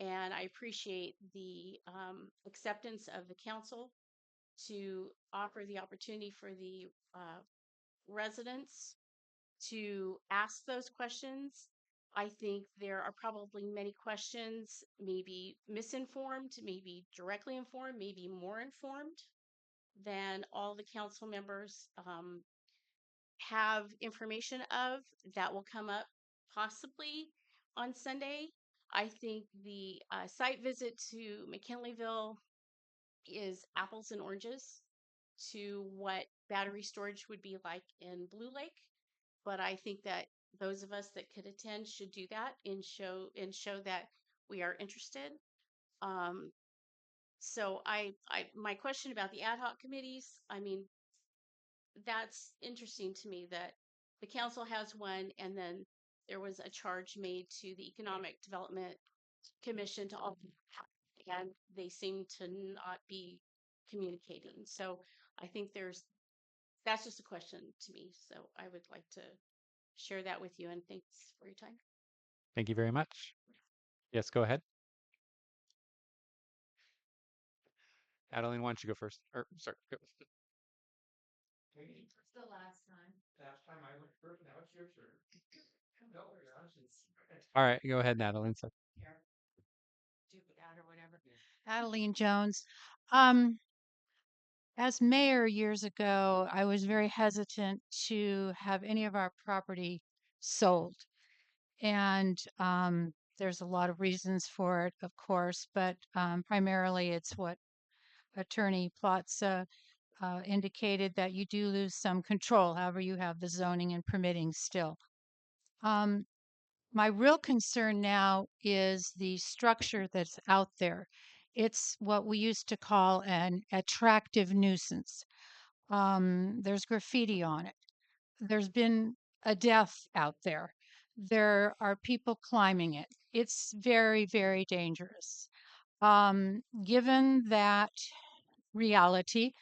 and I appreciate the acceptance of the council to offer the opportunity for the residents to ask those questions. I think there are probably many questions, maybe misinformed, maybe directly informed, maybe more informed than all the council members have information of. That will come up possibly on Sunday. I think the site visit to McKinleyville is apples and oranges to what battery storage would be like in Blue Lake. But I think that those of us that could attend should do that and show that we are interested. So my question about the ad hoc committees, I mean, that's interesting to me that the council has one, and then there was a charge made to the Economic Development Commission to all, and they seem to not be communicating. So I think that's just a question to me. So I would like to share that with you. And thanks for your time. Thank you very much. Yes, go ahead. Adeline, why don't you go first? Or sorry, go. It's the last time. Last time I went first, now it's your turn. No, you're honestly. All right, go ahead, Adeline. So, Do that or whatever. Adeline Jones. Um, as mayor years ago, I was very hesitant to have any of our property sold. And there's a lot of reasons for it, of course, but primarily it's what Attorney Plotz indicated, that you do lose some control. However, you have the zoning and permitting still. My real concern now is the structure that's out there. It's what we used to call an attractive nuisance. There's graffiti on it. There's been a death out there. There are people climbing it. It's very, very dangerous. Given that reality,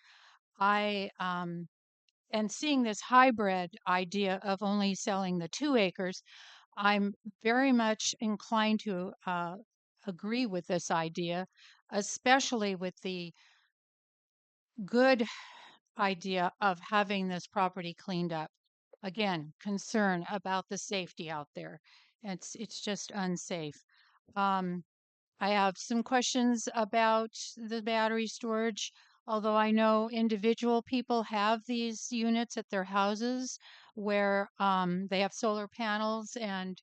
I and seeing this hybrid idea of only selling the 2 acres, I'm very much inclined to agree with this idea, especially with the good idea of having this property cleaned up. Again, concern about the safety out there. It's just unsafe. Um, I have some questions about the battery storage. Although I know individual people have these units at their houses where they have solar panels, and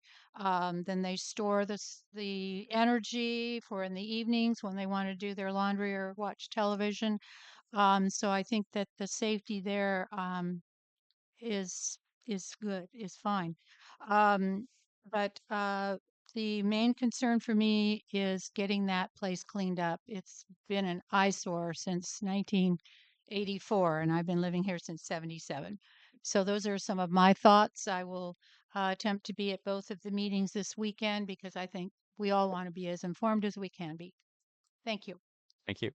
then they store the energy for in the evenings when they want to do their laundry or watch television. So I think that the safety there is good, is fine. Um, but the main concern for me is getting that place cleaned up. It's been an eyesore since 1984, and I've been living here since 77. So those are some of my thoughts. I will attempt to be at both of the meetings this weekend because I think we all want to be as informed as we can be. Thank you. thank you.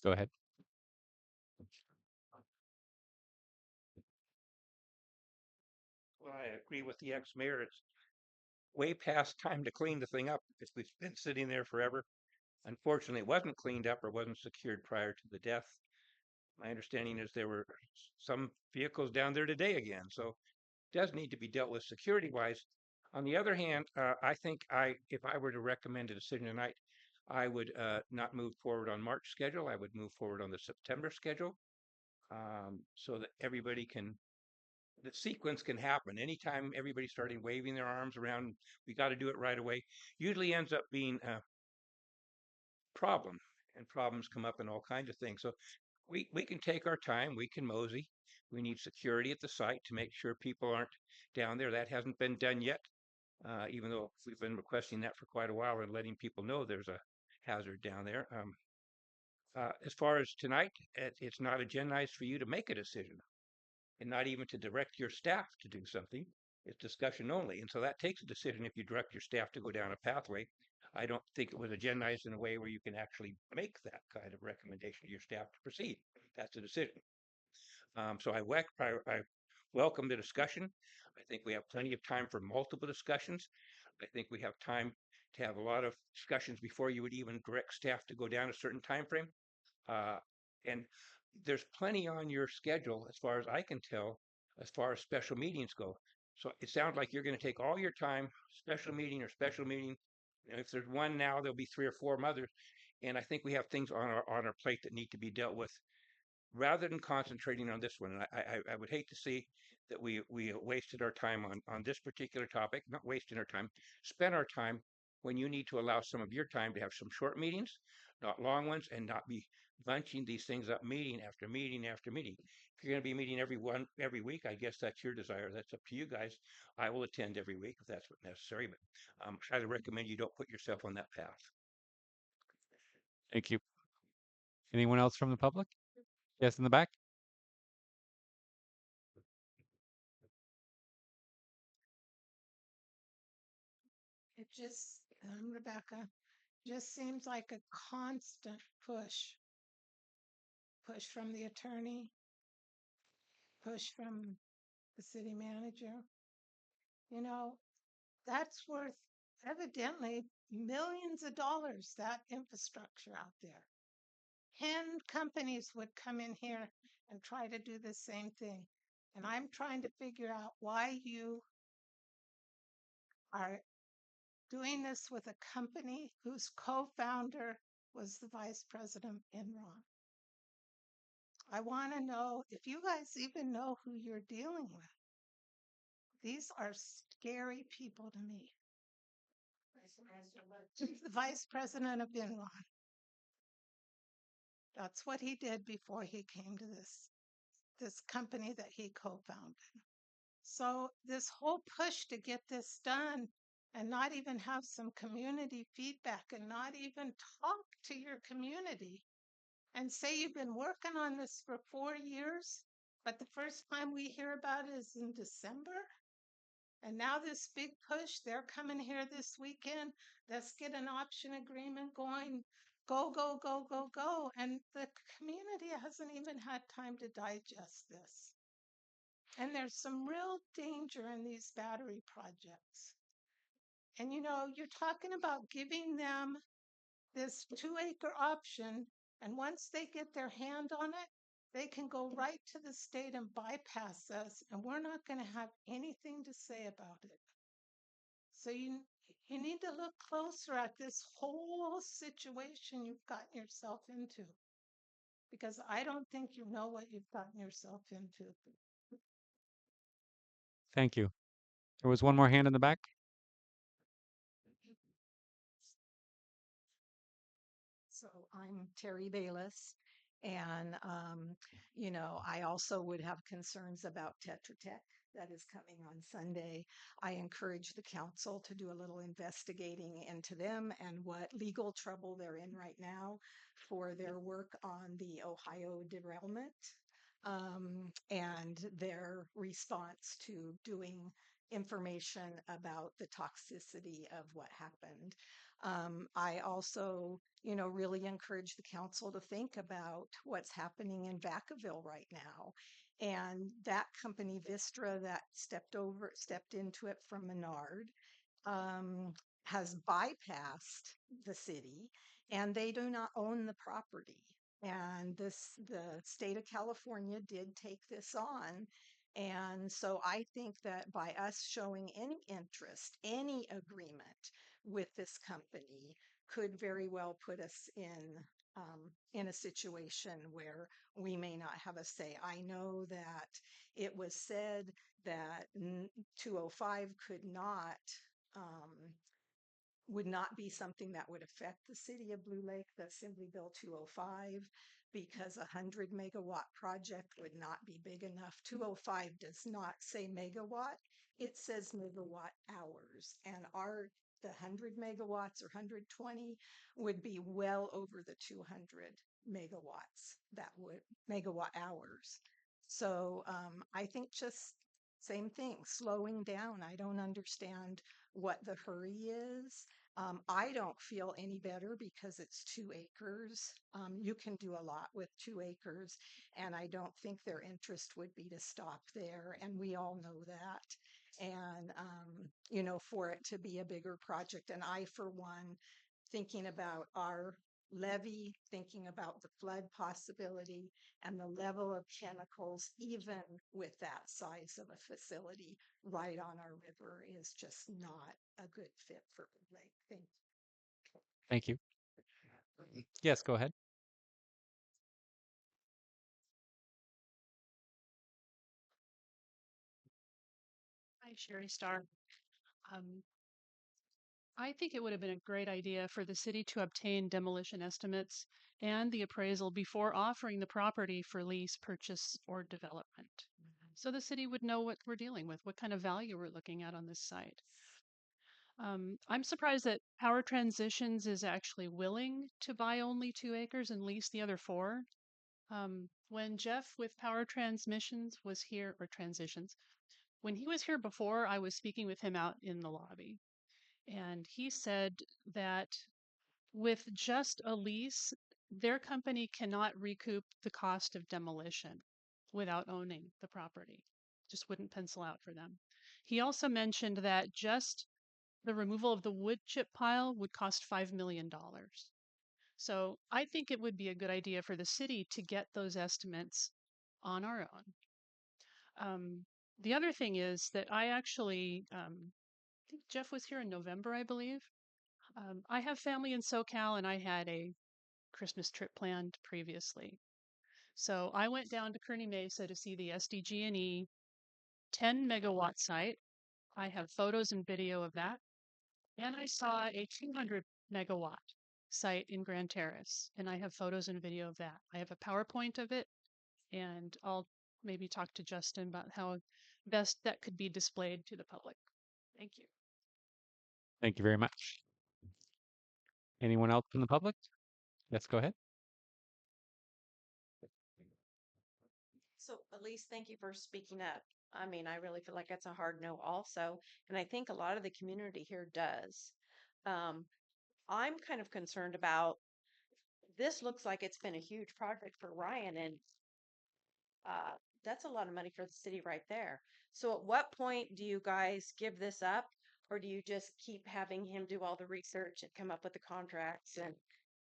Go ahead. Well, I agree with the ex-mayor. It's way past time to clean the thing up. It's been sitting there forever. Unfortunately, it wasn't cleaned up or wasn't secured prior to the death. My understanding is there were some vehicles down there today again, so it does need to be dealt with security-wise. On the other hand, I think if I were to recommend a decision tonight, I would not move forward on March schedule. I would move forward on the September schedule, so that the sequence can happen. Anytime everybody's starting waving their arms around, we got to do it right away, usually ends up being a problem, and problems come up in all kinds of things. So we can take our time, we can mosey. We need security at the site to make sure people aren't down there. That hasn't been done yet, even though we've been requesting that for quite a while and letting people know there's a hazard down there. As far as tonight, it's not agendized for you to make a decision, and not even to direct your staff to do something. It's discussion only. And so that takes a decision if you direct your staff to go down a pathway. I don't think it was agendized in a way where you can actually make that kind of recommendation to your staff to proceed. That's a decision. So I welcome the discussion. I think we have plenty of time for multiple discussions. I think we have time to have a lot of discussions before you would even direct staff to go down a certain time frame. And there's plenty on your schedule, as far as I can tell, as far as special meetings go. So it sounds like you're going to take all your time, special meeting or special meeting. And if there's one now, there'll be 3 or 4 others. And I think we have things on our plate that need to be dealt with rather than concentrating on this one. And I would hate to see that we wasted our time on this particular topic, not wasting our time, spend our time when you need to allow some of your time to have some short meetings, not long ones, and not be bunching these things up meeting after meeting after meeting. If you're going to be meeting every week, I guess that's your desire. That's up to you guys. I will attend every week if that's what necessary, but I highly recommend you don't put yourself on that path. Thank you. Anyone else from the public? Yes, in the back. It just, Rebecca, just seems like a constant push from the attorney, push from the city manager. You know, that's worth evidently millions of dollars, that infrastructure out there. 10 companies would come in here and try to do the same thing. And I'm trying to figure out why you are doing this with a company whose co-founder was the vice president of Enron. I want to know if you guys even know who you're dealing with. These are scary people to me. The vice president of Enron. That's what he did before he came to this company that he co-founded. So this whole push to get this done and not even have some community feedback and not even talk to your community and say you've been working on this for 4 years, but the first time we hear about it is in December. And now this big push, they're coming here this weekend. Let's get an option agreement going. Go, go, go, go, go. And the community hasn't even had time to digest this. And there's some real danger in these battery projects. And you know, you're talking about giving them this 2-acre option. And once they get their hand on it, they can go right to the state and bypass us. And we're not going to have anything to say about it. So you need to look closer at this whole situation you've gotten yourself into. Because I don't think you know what you've gotten yourself into. Thank you. There was one more hand in the back. So I'm Terry Bayless. And, you know, I also would have concerns about Tetra Tech that is coming on Sunday. I encourage the council to do a little investigating into them and what legal trouble they're in right now for their work on the Ohio derailment and their response to doing information about the toxicity of what happened. I also, you know, really encourage the council to think about what's happening in Vacaville right now. And that company, Vistra, that stepped into it from Menard, has bypassed the city and they do not own the property. And the state of California did take this on. And so I think that by us showing any interest, any agreement with this company could very well put us in a situation where we may not have a say. I know that it was said that 205 would not be something that would affect the city of Blue Lake, the Assembly Bill 205, because a 100-megawatt project would not be big enough. 205 does not say megawatt, it says megawatt hours. And the 100 megawatts or 120 would be well over the 200 megawatts, megawatt hours. So I think just same thing, slowing down. I don't understand what the hurry is. I don't feel any better because it's 2 acres. You can do a lot with 2 acres, and I don't think their interest would be to stop there. And we all know that. And, you know, for it to be a bigger project. And I, for one, thinking about our levee, thinking about the flood possibility and the level of chemicals, even with that size of a facility right on our river, is just not a good fit for Blue Lake. Thank you. Thank you. Yes, go ahead. Hi, Sherry Starr. I think it would have been a great idea for the city to obtain demolition estimates and the appraisal before offering the property for lease, purchase, or development. So the city would know what we're dealing with, what kind of value we're looking at on this site. I'm surprised that Power Transitions is actually willing to buy only 2 acres and lease the other 4. When Jeff with Power Transmissions was here, or Transitions, when he was here before, I was speaking with him out in the lobby. And he said that with just a lease, their company cannot recoup the cost of demolition without owning the property. just wouldn't pencil out for them. He also mentioned that just the removal of the wood chip pile would cost $5 million. So I think it would be a good idea for the city to get those estimates on our own. The other thing is that I actually, I think Jeff was here in November, I believe. I have family in SoCal and I had a Christmas trip planned previously. So I went down to Kearney Mesa to see the SDG&E 10 megawatt site. I have photos and video of that. And I saw a 200 megawatt site in Grand Terrace, and I have photos and video of that. I have a PowerPoint of it, and I'll maybe talk to Justin about how best that could be displayed to the public. Thank you. Thank you very much. Anyone else from the public? Yes, go ahead. So Elise, thank you for speaking up. I mean, I really feel like that's a hard no also. And I think a lot of the community here does. I'm kind of concerned about this. Looks like it's been a huge project for Ryan, and that's a lot of money for the city right there. So at what point do you guys give this up, or do you just keep having him do all the research and come up with the contracts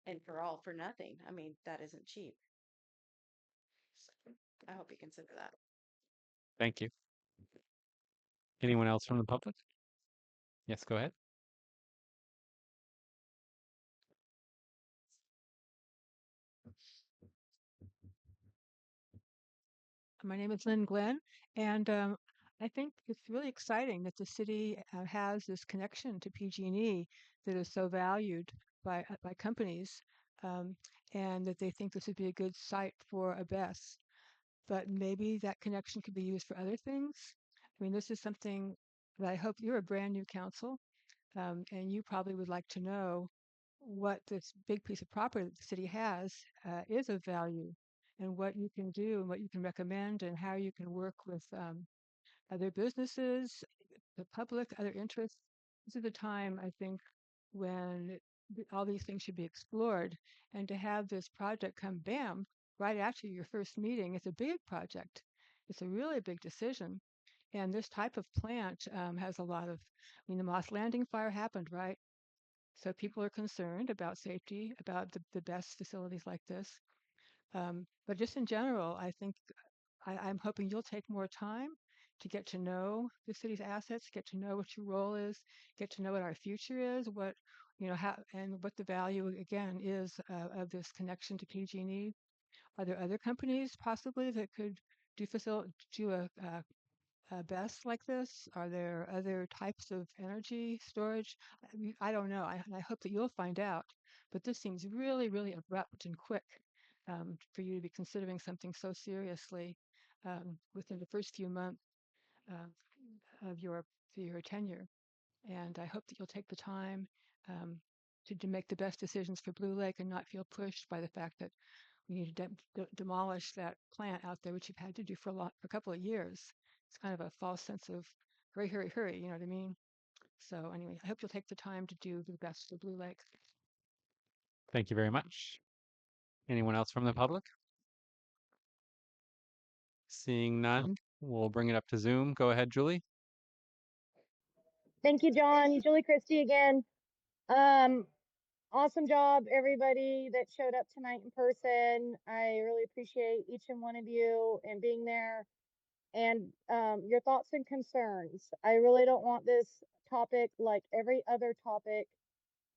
and for all for nothing? I mean, that isn't cheap. So I hope you consider that. Thank you. Anyone else from the public? Yes, go ahead. My name is Lynn Glenn, and I think it's really exciting that the city has this connection to PG&E that is so valued by companies, and that they think this would be a good site for a BESS. But maybe that connection could be used for other things. I mean, this is something that I hope you're a brand new council, and you probably would like to know what this big piece of property that the city has is of value, and what you can do and what you can recommend and how you can work with other businesses, the public, other interests. This is the time, I think, when all these things should be explored. And to have this project come bam right after your first meeting, it's a big project. It's a really big decision. And this type of plant has a lot of, I mean, the Moss Landing fire happened, right? So people are concerned about safety, about the best facilities like this. But just in general, I think I'm hoping you'll take more time to get to know the city's assets, get to know what your role is, get to know what our future is, what how and what the value again is of this connection to PG&E. Are there other companies possibly that could do a BESS like this? Are there other types of energy storage? I don't know. I hope that you'll find out. But this seems really, really abrupt and quick for you to be considering something so seriously within the first few months of your tenure. And I hope that you'll take the time to make the best decisions for Blue Lake and not feel pushed by the fact that we need to demolish that plant out there, which you've had to do for a couple of years. It's kind of a false sense of hurry, hurry, hurry. You know what I mean? So anyway, I hope you'll take the time to do the best for Blue Lake. Thank you very much. Anyone else from the public? Seeing none, we'll bring it up to Zoom. Go ahead, Julie. Thank you, John. Julie Christie again. Awesome job, everybody that showed up tonight in person. I really appreciate each and one of you and being there and your thoughts and concerns. I really don't want this topic, like every other topic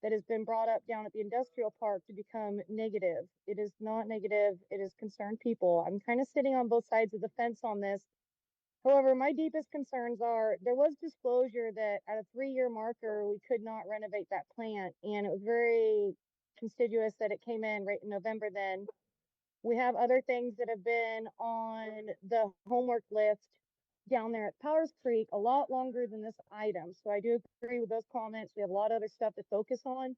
that has been brought up down at the industrial park, to become negative. It is not negative. It is concerned people. I'm kind of sitting on both sides of the fence on this. However, my deepest concerns are there was disclosure that at a 3-year marker, we could not renovate that plant. And it was very conspicuous that it came in right in November then. We have other things that have been on the homework list down there at Powers Creek a lot longer than this item. So I do agree with those comments. We have a lot of other stuff to focus on.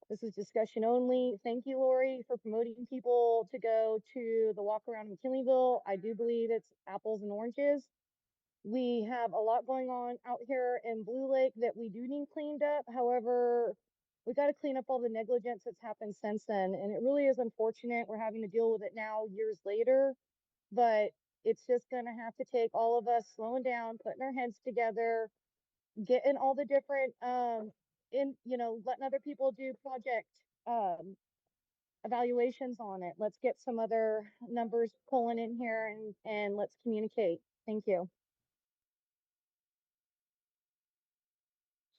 This is discussion only. Thank you, Lori, for promoting people to go to the walk around McKinleyville. I do believe it's apples and oranges. We have a lot going on out here in Blue Lake that we do need cleaned up. However, we got to clean up all the negligence that's happened since then. And it really is unfortunate we're having to deal with it now years later. But It's just gonna have to take all of us slowing down, putting our heads together, getting all the different, letting other people do project, um, evaluations on it. Let's get some other numbers pulling in here and let's communicate. Thank you.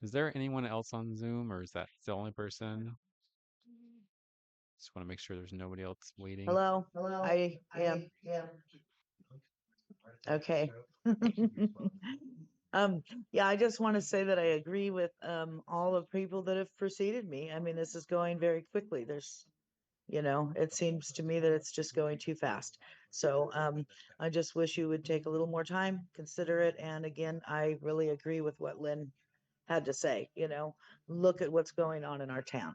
Is there anyone else on Zoom, or is that the only person? Just want to make sure there's nobody else waiting. Hello, I am. Okay. Yeah, I just want to say that I agree with all of people that have preceded me. I mean, this is going very quickly. It seems to me that it's just going too fast. So I just wish you would take a little more time, consider it. And again, I really agree with what Lynn had to say, look at what's going on in our town.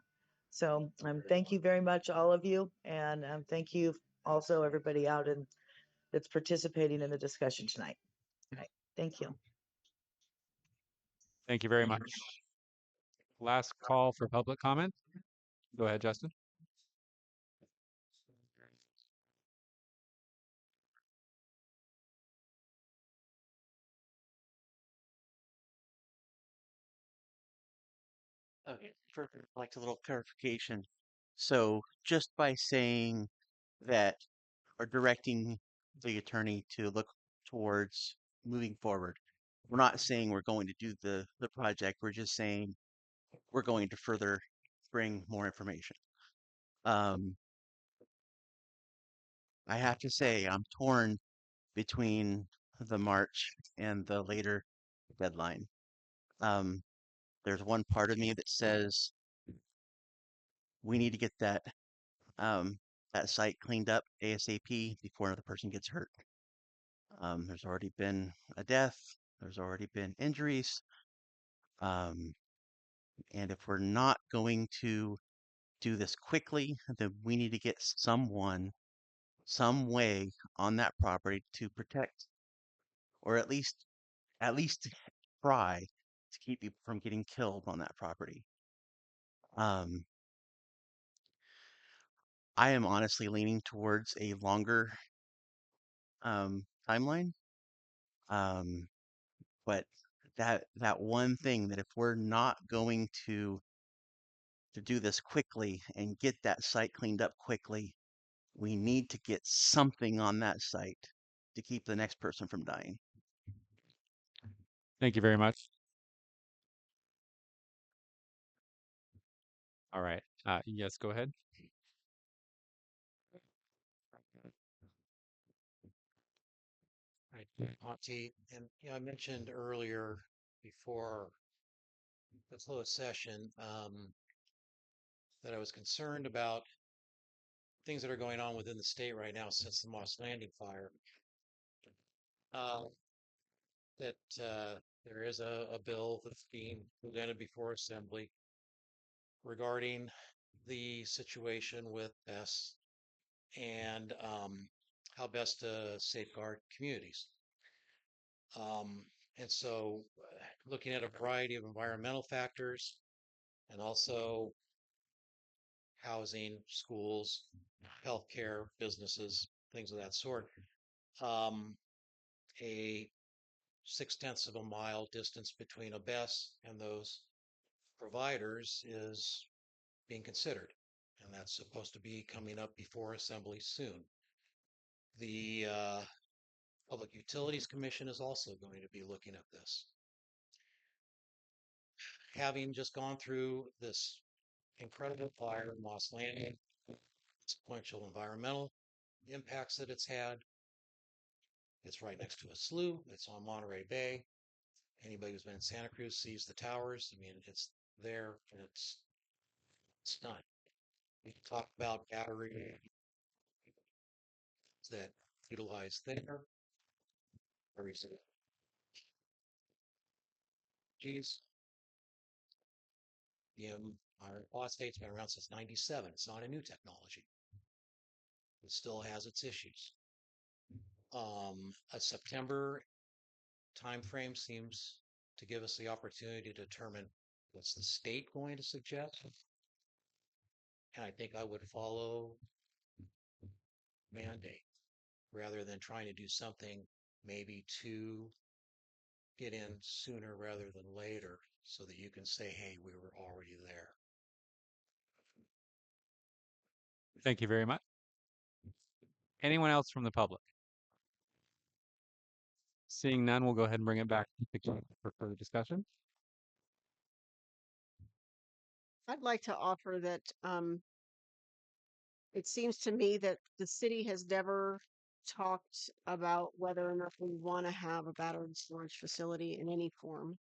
So thank you very much, all of you. And thank you also everybody out in that's participating in the discussion tonight. All right. Thank you. Thank you very much. Last call for public comment. Go ahead, Justin. Okay, for like a little clarification. So just by saying that or directing the attorney to look towards moving forward, we're not saying we're going to do the project. We're just saying we're going to further bring more information. I have to say I'm torn between the March and the later deadline. There's one part of me that says we need to get that site cleaned up ASAP before another person gets hurt. There's already been a death. There's already been injuries. And if we're not going to do this quickly, then we need to get someone, some way on that property to protect, or at least try to keep people from getting killed on that property. I am honestly leaning towards a longer timeline. But that one thing that if we're not going to do this quickly and get that site cleaned up quickly, we need to get something on that site to keep the next person from dying. Thank you very much. All right. Yes, go ahead. Right, Auntie, and I mentioned earlier before the closed session that I was concerned about things that are going on within the state right now since the Moss Landing fire. That there is a bill that's being presented before Assembly regarding the situation with BESS and how best to safeguard communities. And so looking at a variety of environmental factors and also housing, schools, healthcare, businesses, things of that sort. A 0.6 of a mile distance between a BESS and those providers is being considered, and that's supposed to be coming up before Assembly soon. The Public Utilities Commission is also going to be looking at this. Having just gone through this incredible fire in Moss Landing, sequential environmental impacts that it's had. It's right next to a slough. It's on Monterey Bay. Anybody who's been in Santa Cruz sees the towers. I mean, it's there and it's done. We can talk about battery that utilize there. Geez. Our phosphate's been around since '97. It's not a new technology. It still has its issues. A September timeframe seems to give us the opportunity to determine what's the state going to suggest. And I think I would follow mandate. rather than trying to do something maybe to get in sooner rather than later so that you can say, hey, we were already there. Thank you very much. Anyone else from the public? Seeing none, we'll go ahead and bring it back to the committee for further discussion. I'd like to offer that it seems to me that the city has never talked about whether or not we want to have a battery storage facility in any form.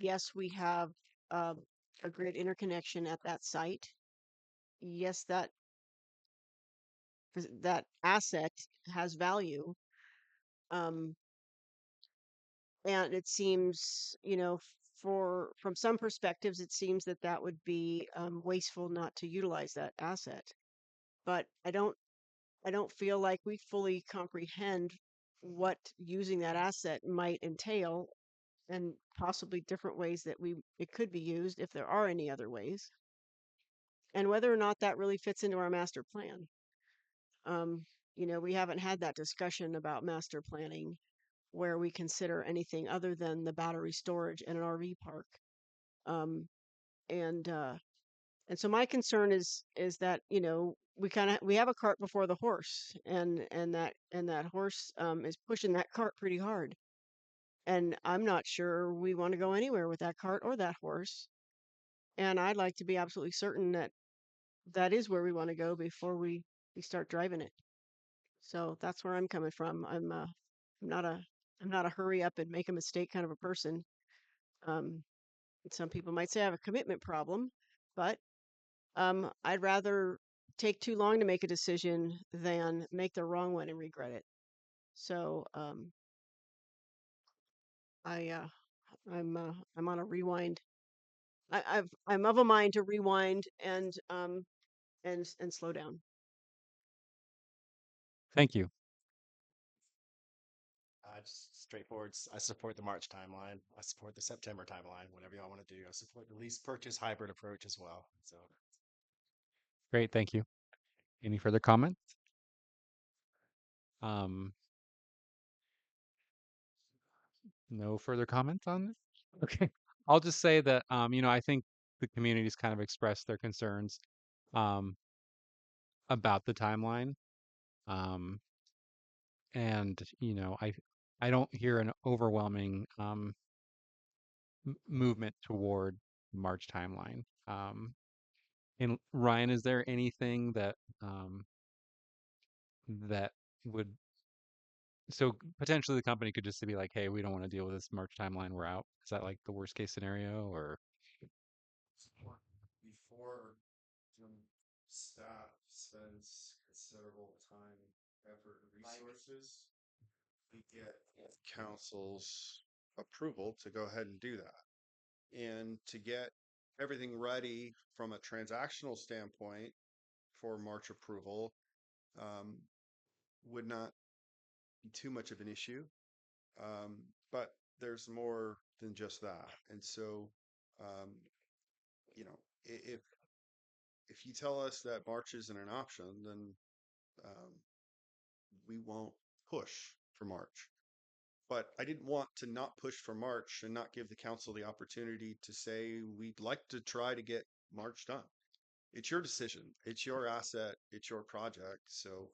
Yes, we have uh, a grid interconnection at that site. Yes, that asset has value. And it seems, from some perspectives, it seems that that would be wasteful not to utilize that asset. But I don't feel like we fully comprehend what using that asset might entail, and possibly different ways that it could be used if there are any other ways, and whether or not that really fits into our master plan. We haven't had that discussion about master planning where we consider anything other than the battery storage in an RV park. Um, and so my concern is that we have a cart before the horse, and that horse is pushing that cart pretty hard, and I'm not sure we want to go anywhere with that cart or that horse, and I'd like to be absolutely certain that that is where we want to go before we start driving it. So that's where I'm coming from. I'm not a hurry up and make a mistake kind of a person. Um, some people might say I have a commitment problem, but I'd rather take too long to make a decision than make the wrong one and regret it. So I'm on a rewind. I'm of a mind to rewind and slow down. Thank you. Just straightforward. I support the March timeline. I support the September timeline. Whatever y'all want to do. I support the lease purchase hybrid approach as well. So Great, thank you. Any further comments? Um, no further comments on this? Okay. I'll just say that, I think the community's kind of expressed their concerns um, about the timeline. Um, and, I don't hear an overwhelming movement toward March timeline. And Ryan, is there anything that would so potentially the company could just be like, hey, we don't want to deal with this March timeline, we're out. Is that like the worst case scenario or? Before staff spends considerable time, effort, and resources, we get council's approval to go ahead and do that. And to get everything ready from a transactional standpoint for March approval would not be too much of an issue. But there's more than just that. And so, if you tell us that March isn't an option, then we won't push for March. But I didn't want to not push for March and not give the council the opportunity to say we'd like to try to get March done. It's your decision. It's your asset. It's your project. So,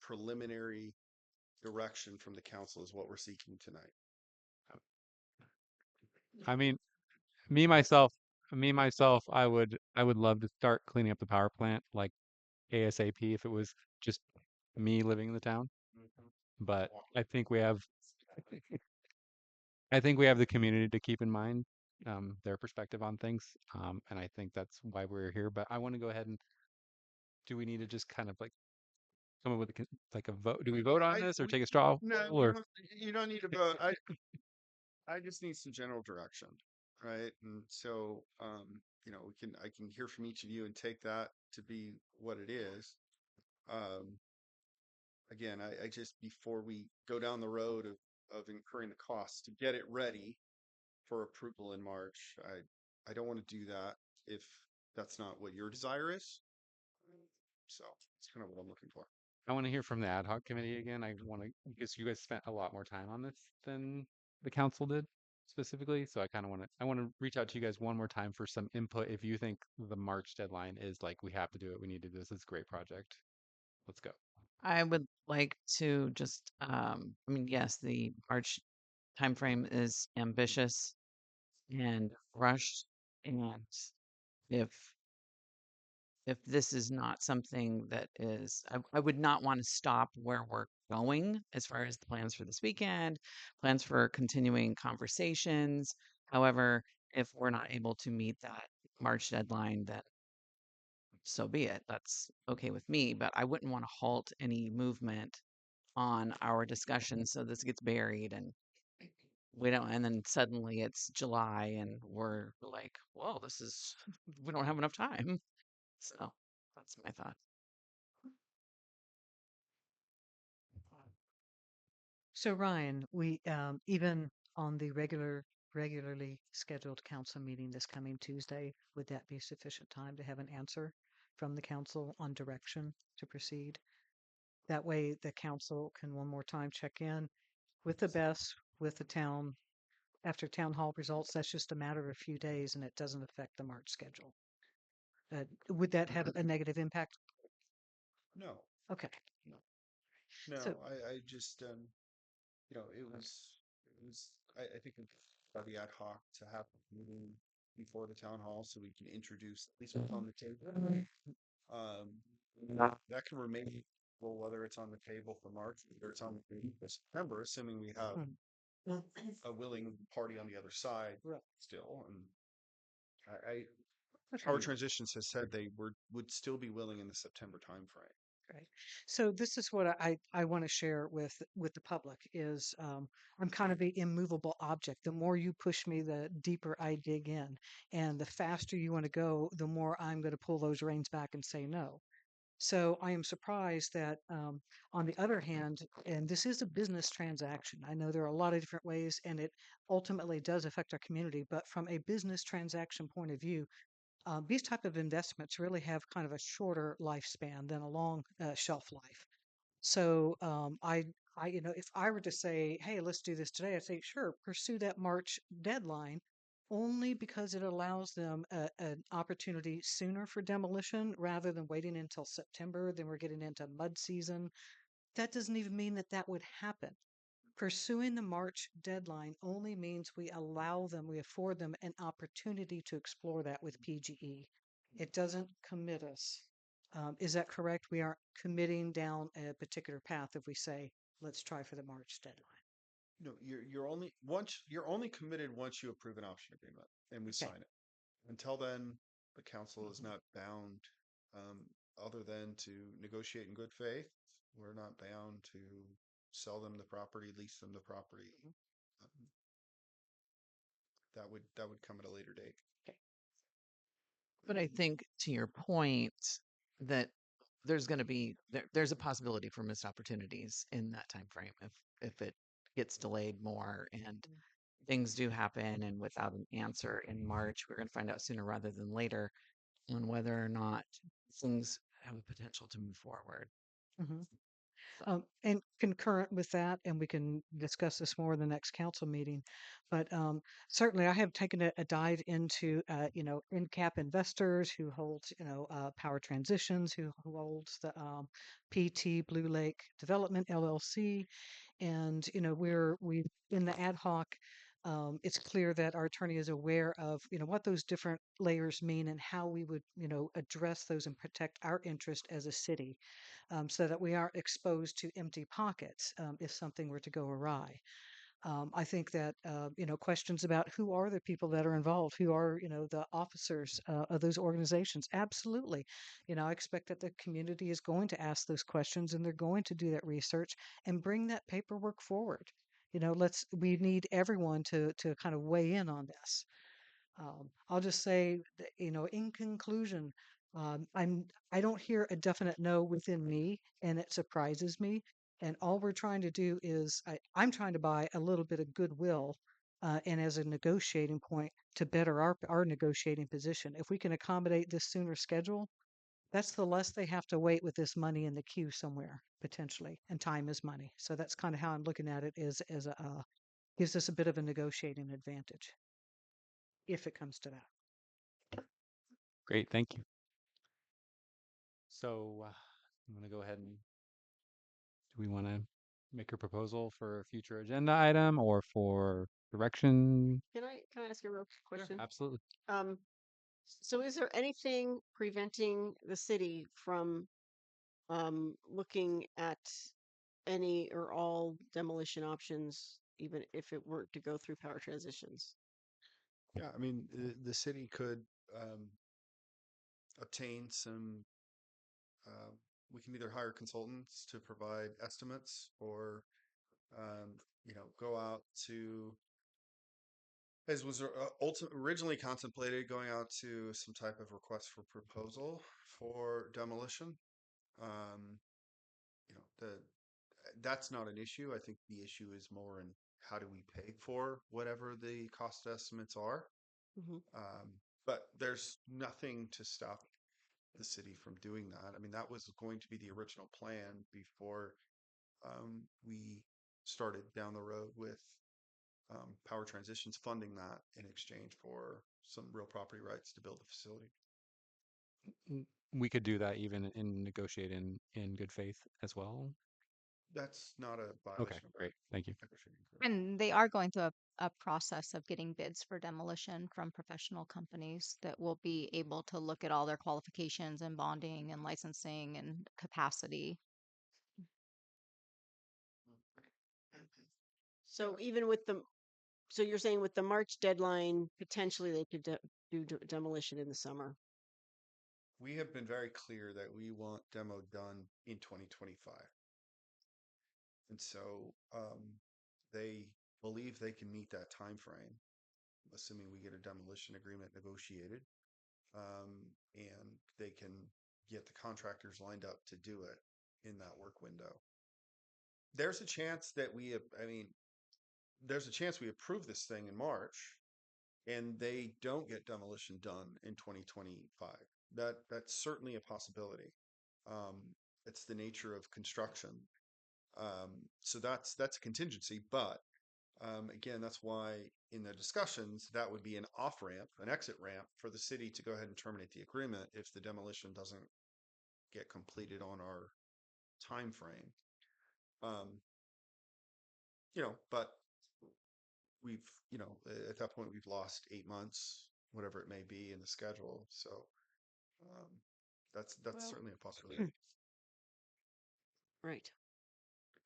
preliminary direction from the council is what we're seeking tonight. I mean, me myself, I would love to start cleaning up the power plant like ASAP if it was just me living in the town. But I think we have the community to keep in mind their perspective on things. And I think that's why we're here. But I want to go ahead and do we need to just kind of like come up with like a vote? Do we vote on this or take a straw? No, Or you don't need to vote. I just need some general direction, right? And so, I can hear from each of you and take that to be what it is. Again, I just, before we go down the road of incurring the costs to get it ready for approval in March, I don't want to do that if that's not what your desire is. So That's kind of what I'm looking for. I want to hear from the ad hoc committee again. I want to, because you guys spent a lot more time on this than the council did specifically. So I want to reach out to you guys one more time for some input. If you think the March deadline is like, we have to do it, we need to do this, it's a great project. Let's go. I would like to just, I mean, yes, the March timeframe is ambitious and rushed, and if this is not something that is, I would not want to stop where we're going as far as the plans for this weekend, plans for continuing conversations. However, if we're not able to meet that March deadline, then so be it. That's okay with me, but I wouldn't want to halt any movement on our discussion so this gets buried and we don't, and then suddenly it's July and we're like, whoa, this is, we don't have enough time. So that's my thought. So Ryan, we even on the regularly scheduled council meeting this coming Tuesday, would that be sufficient time to have an answer from the council on direction to proceed? That way the council can one more time check in with the best, with the town. After town hall results, that's just a matter of a few days and it doesn't affect the March schedule. Would that have a negative impact? No, Okay. no, So I just, it was, I think by the ad hoc to have a meeting before the town hall so we can introduce at least what's on the table. That can remain, well, whether it's on the table for March or it's on the table for September, assuming we have a willing party on the other side still. And Power Transitions has said they would still be willing in the September timeframe. Right. So this is what I want to share with the public is I'm kind of the immovable object. The more you push me, the deeper I dig in. And the faster you want to go, the more I'm going to pull those reins back and say no. So I am surprised that on the other hand, and this is a business transaction. I know there are a lot of different ways and it ultimately does affect our community, but from a business transaction point of view, these type of investments really have kind of a shorter lifespan than a long shelf life. So if I were to say, hey, let's do this today, I'd say, sure, pursue that March deadline, only because it allows them an opportunity sooner for demolition rather than waiting until September. Then we're getting into mud season. That doesn't even mean that that would happen. Pursuing the March deadline only means we afford them an opportunity to explore that with PGE. It doesn't commit us. Is that correct? We aren't committing down a particular path if we say, let's try for the March deadline. No, you're only committed once you approve an option agreement and we sign it. Until then, the council is not bound, other than to negotiate in good faith. We're not bound to sell them the property, lease them the property. Um, that would come at a later date. But I think to your point that there's going to be there's a possibility for missed opportunities in that time frame if it gets delayed more and things do happen and without an answer in March, we're going to find out sooner rather than later on whether or not things have a potential to move forward. hmm And concurrent with that, and we can discuss this more in the next council meeting, but certainly I have taken a dive into, in-cap investors who hold, Power Transitions, who holds the PT Blue Lake Development LLC, and we in the ad hoc. It's clear that our attorney is aware of what those different layers mean and how we would address those and protect our interest as a city, so that we aren't exposed to empty pockets if something were to go awry. I think that questions about who are the people that are involved, who are the officers of those organizations, absolutely. I expect that the community is going to ask those questions and they're going to do that research and bring that paperwork forward. We need everyone to kind of weigh in on this. I'll just say, that, in conclusion, I don't hear a definite no within me, and it surprises me. And all we're trying to do is I'm trying to buy a little bit of goodwill, and as a negotiating point to better our negotiating position. If we can accommodate this sooner schedule, That's the less they have to wait with this money in the queue somewhere potentially, and time is money. So that's kind of how I'm looking at it. Is as a gives us a bit of a negotiating advantage if it comes to that. Great, thank you. So I'm going to go ahead and do we want to make a proposal for a future agenda item or for direction? Can I ask a real quick question? Absolutely. Um, so is there anything preventing the city from looking at any or all demolition options, even if it weren't to go through power transitions? Yeah, I mean, the city could obtain some, uh, we can either hire consultants to provide estimates or, go out to, as was originally contemplated, going out to some type of request for proposal for demolition. Um, that's not an issue. I think the issue is more in how do we pay for whatever the cost estimates are. Mm-hmm. But there's nothing to stop the city from doing that. I mean, that was going to be the original plan before we started down the road with Power Transitions funding that in exchange for some real property rights to build the facility. We could do that even in negotiate in good faith as well. That's not a Okay, violation of great. Thank you. negotiating agreement. And they are going through a process of getting bids for demolition from professional companies that will be able to look at all their qualifications and bonding and licensing and capacity. So even with the, so you're saying with the March deadline, potentially they could do demolition in the summer. We have been very clear that we want demo done in 2025. And so they believe they can meet that time frame, assuming we get a demolition agreement negotiated, and they can get the contractors lined up to do it in that work window. There's a chance that there's a chance we approve this thing in March and they don't get demolition done in 2025. That's certainly a possibility. Um, it's the nature of construction. So that's a contingency, but again, that's why in the discussions that would be an off ramp, an exit ramp for the city to go ahead and terminate the agreement if the demolition doesn't get completed on our time frame. But we've, at that point we've lost 8 months, whatever it may be in the schedule. So that's Well, certainly a possibility. Right.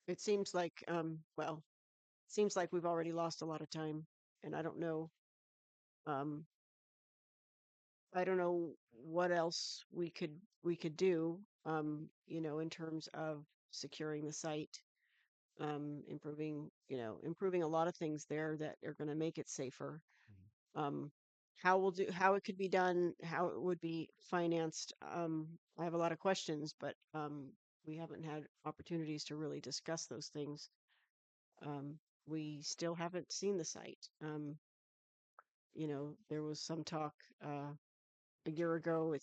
It seems like, well, seems like we've already lost a lot of time, and um, I don't know what else we could do, in terms of securing the site, improving a lot of things there that are going to make it safer. Um, how it could be done, how it would be financed. I have a lot of questions, but we haven't had opportunities to really discuss those things. Um, we still haven't seen the site. There was some talk a year ago. It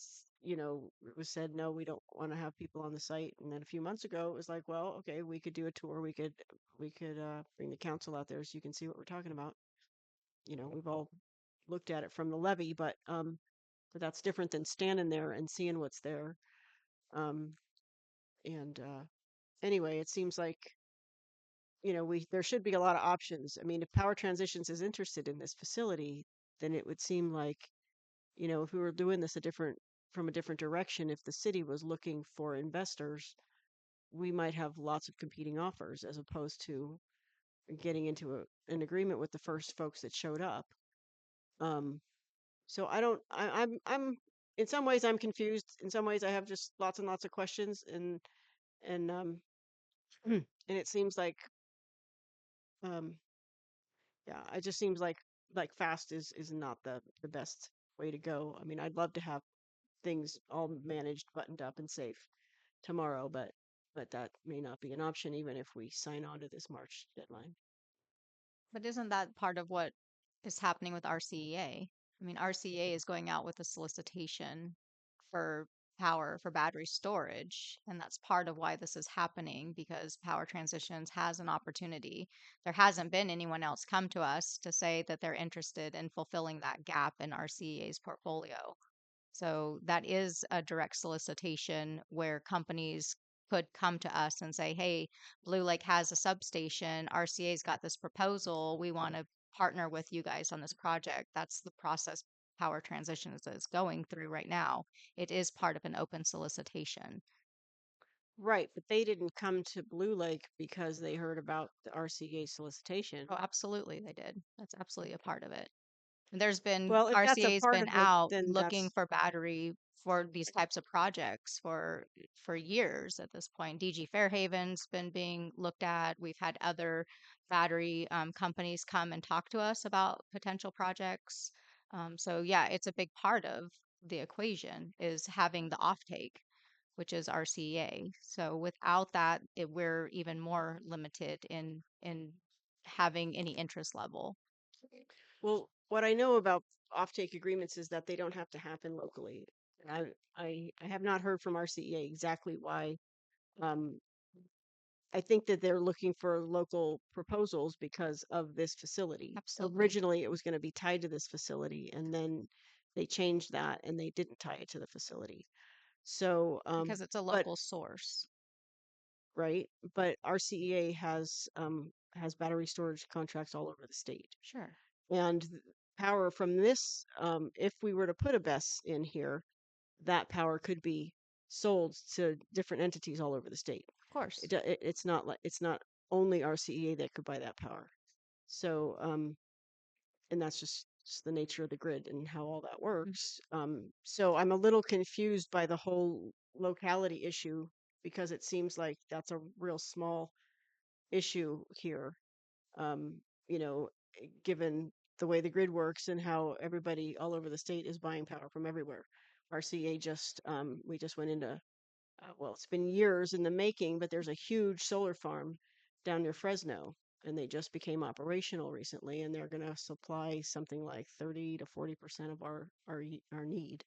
was said, no, we don't want to have people on the site. And then a few months ago, it was like, well, okay, we could do a tour. We could bring the council out there so you can see what we're talking about. We've all looked at it from the levee, but that's different than standing there and seeing what's there. And anyway, it seems like there should be a lot of options. I mean, if Power Transitions is interested in this facility, then it would seem like, if we were doing this from a different direction, if the city was looking for investors, we might have lots of competing offers as opposed to getting into an agreement with the first folks that showed up. So I don't, I'm, in some ways I'm confused. In some ways I have just lots and lots of questions and, and it seems like, um, yeah, it just seems like fast is not the best way to go. I mean, I'd love to have things all managed, buttoned up, and safe tomorrow, but that may not be an option even if we sign on to this March deadline. But isn't that part of what is happening with RCEA? I mean, RCEA is going out with a solicitation for power for battery storage. And that's part of why this is happening because Power Transitions has an opportunity. There hasn't been anyone else come to us to say that they're interested in fulfilling that gap in our CEA's portfolio. So that is a direct solicitation where companies could come to us and say, hey, Blue Lake has a substation. RCA's got this proposal. We want to partner with you guys on this project. That's the process Power Transitions is going through right now. It is part of an open solicitation. Right, but they didn't come to Blue Lake because they heard about the RCA solicitation. Oh, absolutely, they did. That's absolutely a part of it. There's been Well, if that's a RCA's part been of it, out then looking that's for battery for these types of projects for years at this point. DG Fairhaven's been being looked at. We've had other battery companies come and talk to us about potential projects. So yeah, it's a big part of the equation is having the offtake, which is RCA. So without that, we're even more limited in having any interest level. well, what I know about offtake agreements is that they don't have to happen locally. And I have not heard from RCEA exactly why. Um, I think that they're looking for local proposals because of this facility. Absolutely. Originally, it was going to be tied to this facility, and then they changed that and they didn't tie it to the facility. So, Because it's a but local source. right, but RCEA has battery storage contracts all over the state. Sure. And power from this, if we were to put a BESS in here, that power could be sold to different entities all over the state. Of course. It's not only RCEA that could buy that power. So, and that's just the nature of the grid and how all that works. So I'm a little confused by the whole locality issue because it seems like that's a real small issue here. Um, you know, given the way the grid works and how everybody all over the state is buying power from everywhere. RCA we just went into, well, it's been years in the making, but there's a huge solar farm down near Fresno, and they just became operational recently, and they're going to supply something like 30 to 40% of our need.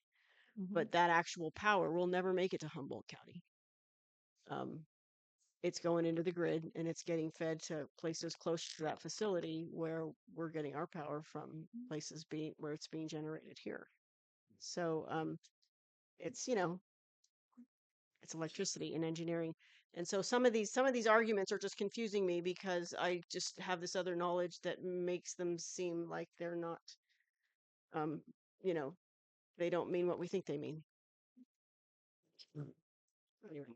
But that actual power will never make it to Humboldt County. It's going into the grid and it's getting fed to places close to that facility where we're getting our power from places where it's being generated here. So it's it's electricity and engineering. And so some of these arguments are just confusing me because I just have this other knowledge that makes them seem like they're not um you know they don't mean what we think they mean. Anyway.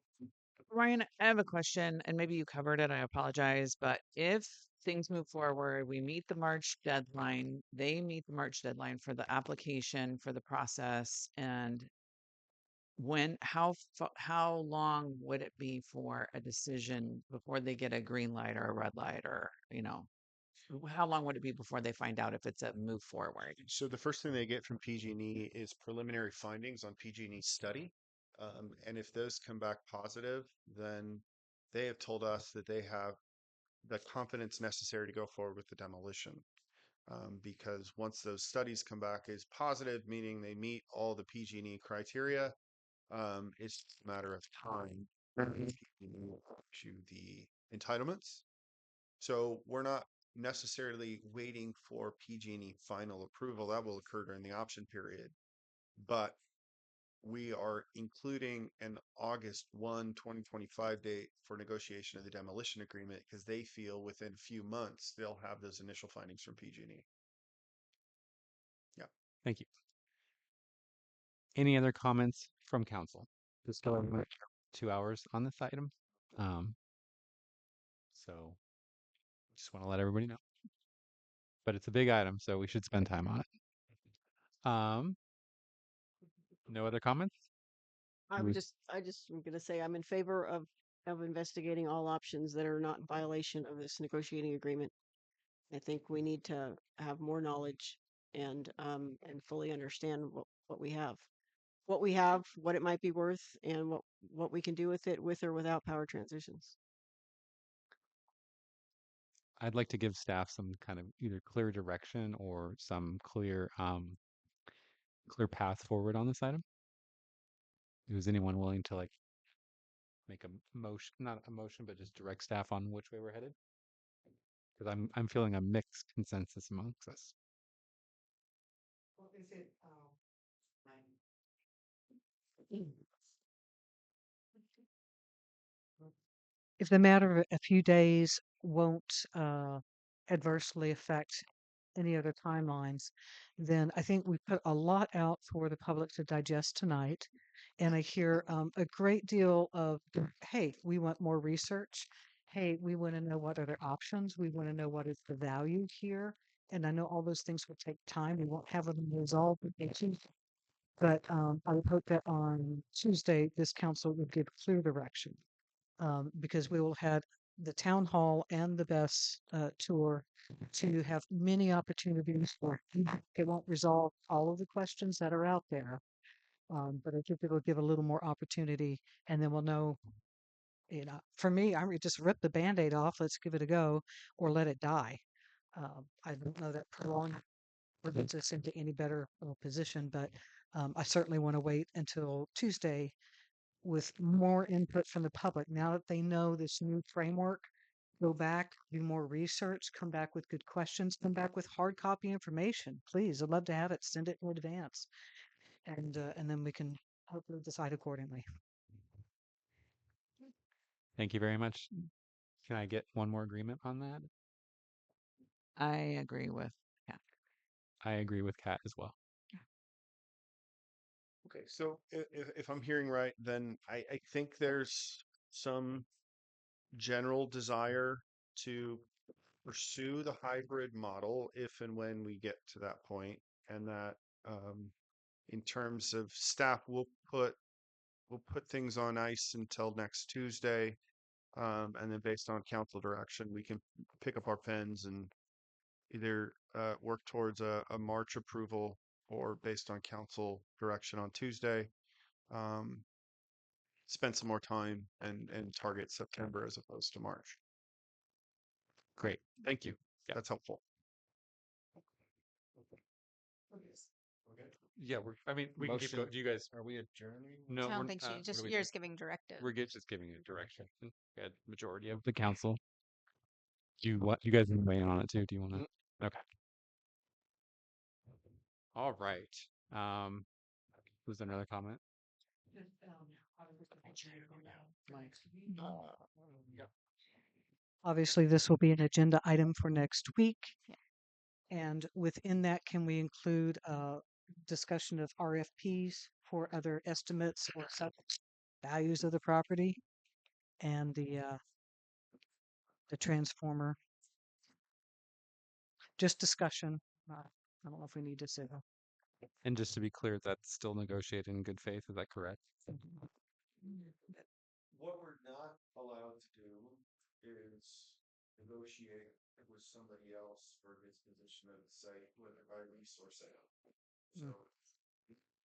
Ryan, I have a question, and maybe you covered it. I apologize. But if things move forward, we meet the March deadline, they meet the March deadline for the application, for the process, and how long would it be for a decision before they get a green light or a red light, or how long would it be before they find out if it's a move forward? So the first thing they get from PG&E is preliminary findings on PG&E study. And if those come back positive, then they have told us that they have the confidence necessary to go forward with the demolition. Because once those studies come back as positive, meaning they meet all the PG&E criteria, it's just a matter of time to the entitlements. So we're not necessarily waiting for PG&E final approval. That will occur during the option period. But we are including an August 1, 2025 date for negotiation of the demolition agreement because they feel within a few months they'll have those initial findings from PG&E. Yeah. Thank you. Any other comments from council? Just going 2 hours on this item. So just want to let everybody know. But it's a big item, so we should spend time on it. No other comments? I just am gonna say I'm in favor of investigating all options that are not in violation of this negotiating agreement. I think we need to have more knowledge and fully understand what we have. What it might be worth, and what we can do with it with or without Power Transitions. I'd like to give staff some kind of either clear direction or some clear path forward on this item. is anyone willing to like make a motion, not a motion, but just direct staff on which way we're headed? Because I'm feeling a mixed consensus amongst us. Well, is it, if the matter of a few days won't adversely affect any other timelines, then I think we put a lot out for the public to digest tonight. And I hear a great deal of, hey, we want more research. Hey, we want to know what other options. We want to know what is the value here. And I know all those things will take time. We won't have them resolved in Tuesday. But I would hope that on Tuesday, this council would give clear direction because we will have the town hall and the best tour to have many opportunities for it won't resolve all of the questions that are out there, but I think it'll give a little more opportunity, and then we'll know. For me, I would just rip the Band-Aid off. Let's give it a go, or let it die. I don't know that prolonged puts us into any better position, but I certainly want to wait until Tuesday with more input from the public. Now that they know this new framework, go back, do more research, come back with good questions, come back with hard copy information. Please, I'd love to have it. Send it in advance, and then we can hopefully decide accordingly. Thank you very much. Can I get one more agreement on that? I agree with Kat. I agree with Kat as well. Okay, so if I'm hearing right, then I think there's some general desire to pursue the hybrid model if and when we get to that point, and that in terms of staff, we'll put things on ice until next Tuesday, and then based on council direction, we can pick up our pens and either work towards a March approval or based on council direction on Tuesday, spend some more time and target September as opposed to March. Great. Thank you. That's helpful. Yeah, I mean, we can keep going. Do you guys? Are we adjourning? No, I we're don't think what are we you're doing? just giving directive. Just giving a direction. We had majority of the council. Do you what? You guys can weigh in on it too. Do you want to? Okay. All right. Was there another comment? Obviously, this will be an agenda item for next week. And within that, can we include discussion of RFPs for other estimates or values of the property and the transformer? Just discussion. I don't know if we need to say that. And just to be clear, that's still negotiated in good faith. Is that correct? What we're not allowed to do is negotiate with somebody else for disposition of the site, whether by lease or sale. So,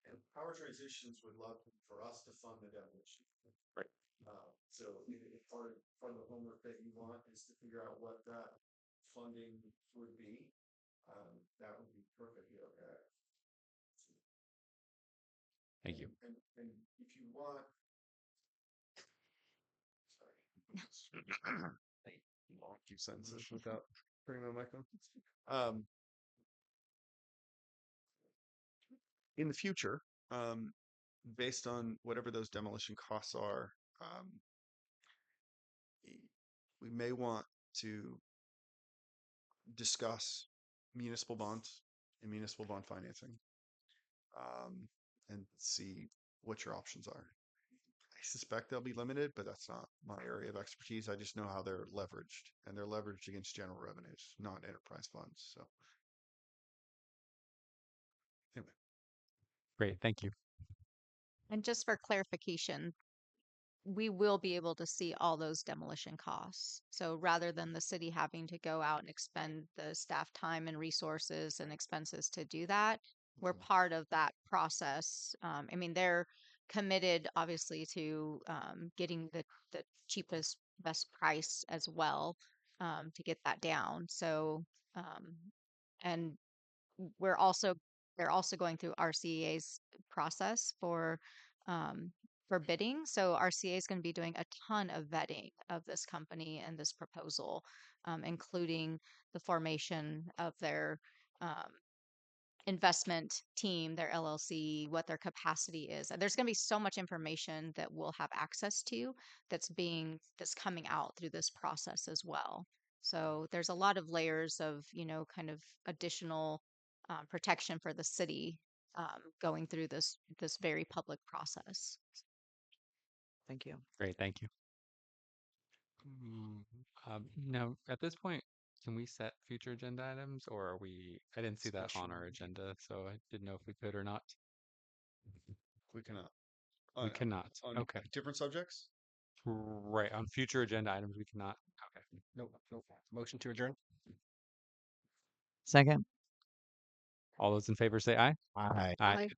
and Power Transitions would love for us to fund the demolition. Right. So if part of the homework that you want is to figure out what that funding would be, that would be perfectly okay. Thank you. And if you want, long few sentences without turning my mic on. In the future, based on whatever those demolition costs are, we may want to discuss municipal bonds and municipal bond financing, and see what your options are. I suspect they'll be limited, but that's not my area of expertise. I just know how they're leveraged, and they're leveraged against general revenues, not enterprise funds. So anyway. Great. Thank you. And just for clarification, we will be able to see all those demolition costs. So rather than the city having to go out and expend the staff time and resources and expenses to do that, we're part of that process. I mean, they're committed obviously to getting the cheapest, best price as well to get that down. So, and they're also going through RCEA's process for for bidding. So RCA is going to be doing a ton of vetting of this company and this proposal, including the formation of their um, investment team, their LLC, what their capacity is. And there's going to be so much information that we'll have access to that's coming out through this process as well. So there's a lot of layers of, kind of additional protection for the city going through this very public process. Thank you. Great, thank you. Now, at this point, can we set future agenda items, or are we? I didn't see that on our agenda, so I didn't know if we could or not. We cannot. We cannot. On Okay. different subjects? Right, on future agenda items, we cannot. Okay. Nope. Motion to adjourn. Second. All those in favor say aye. Aye. Aye. Aye.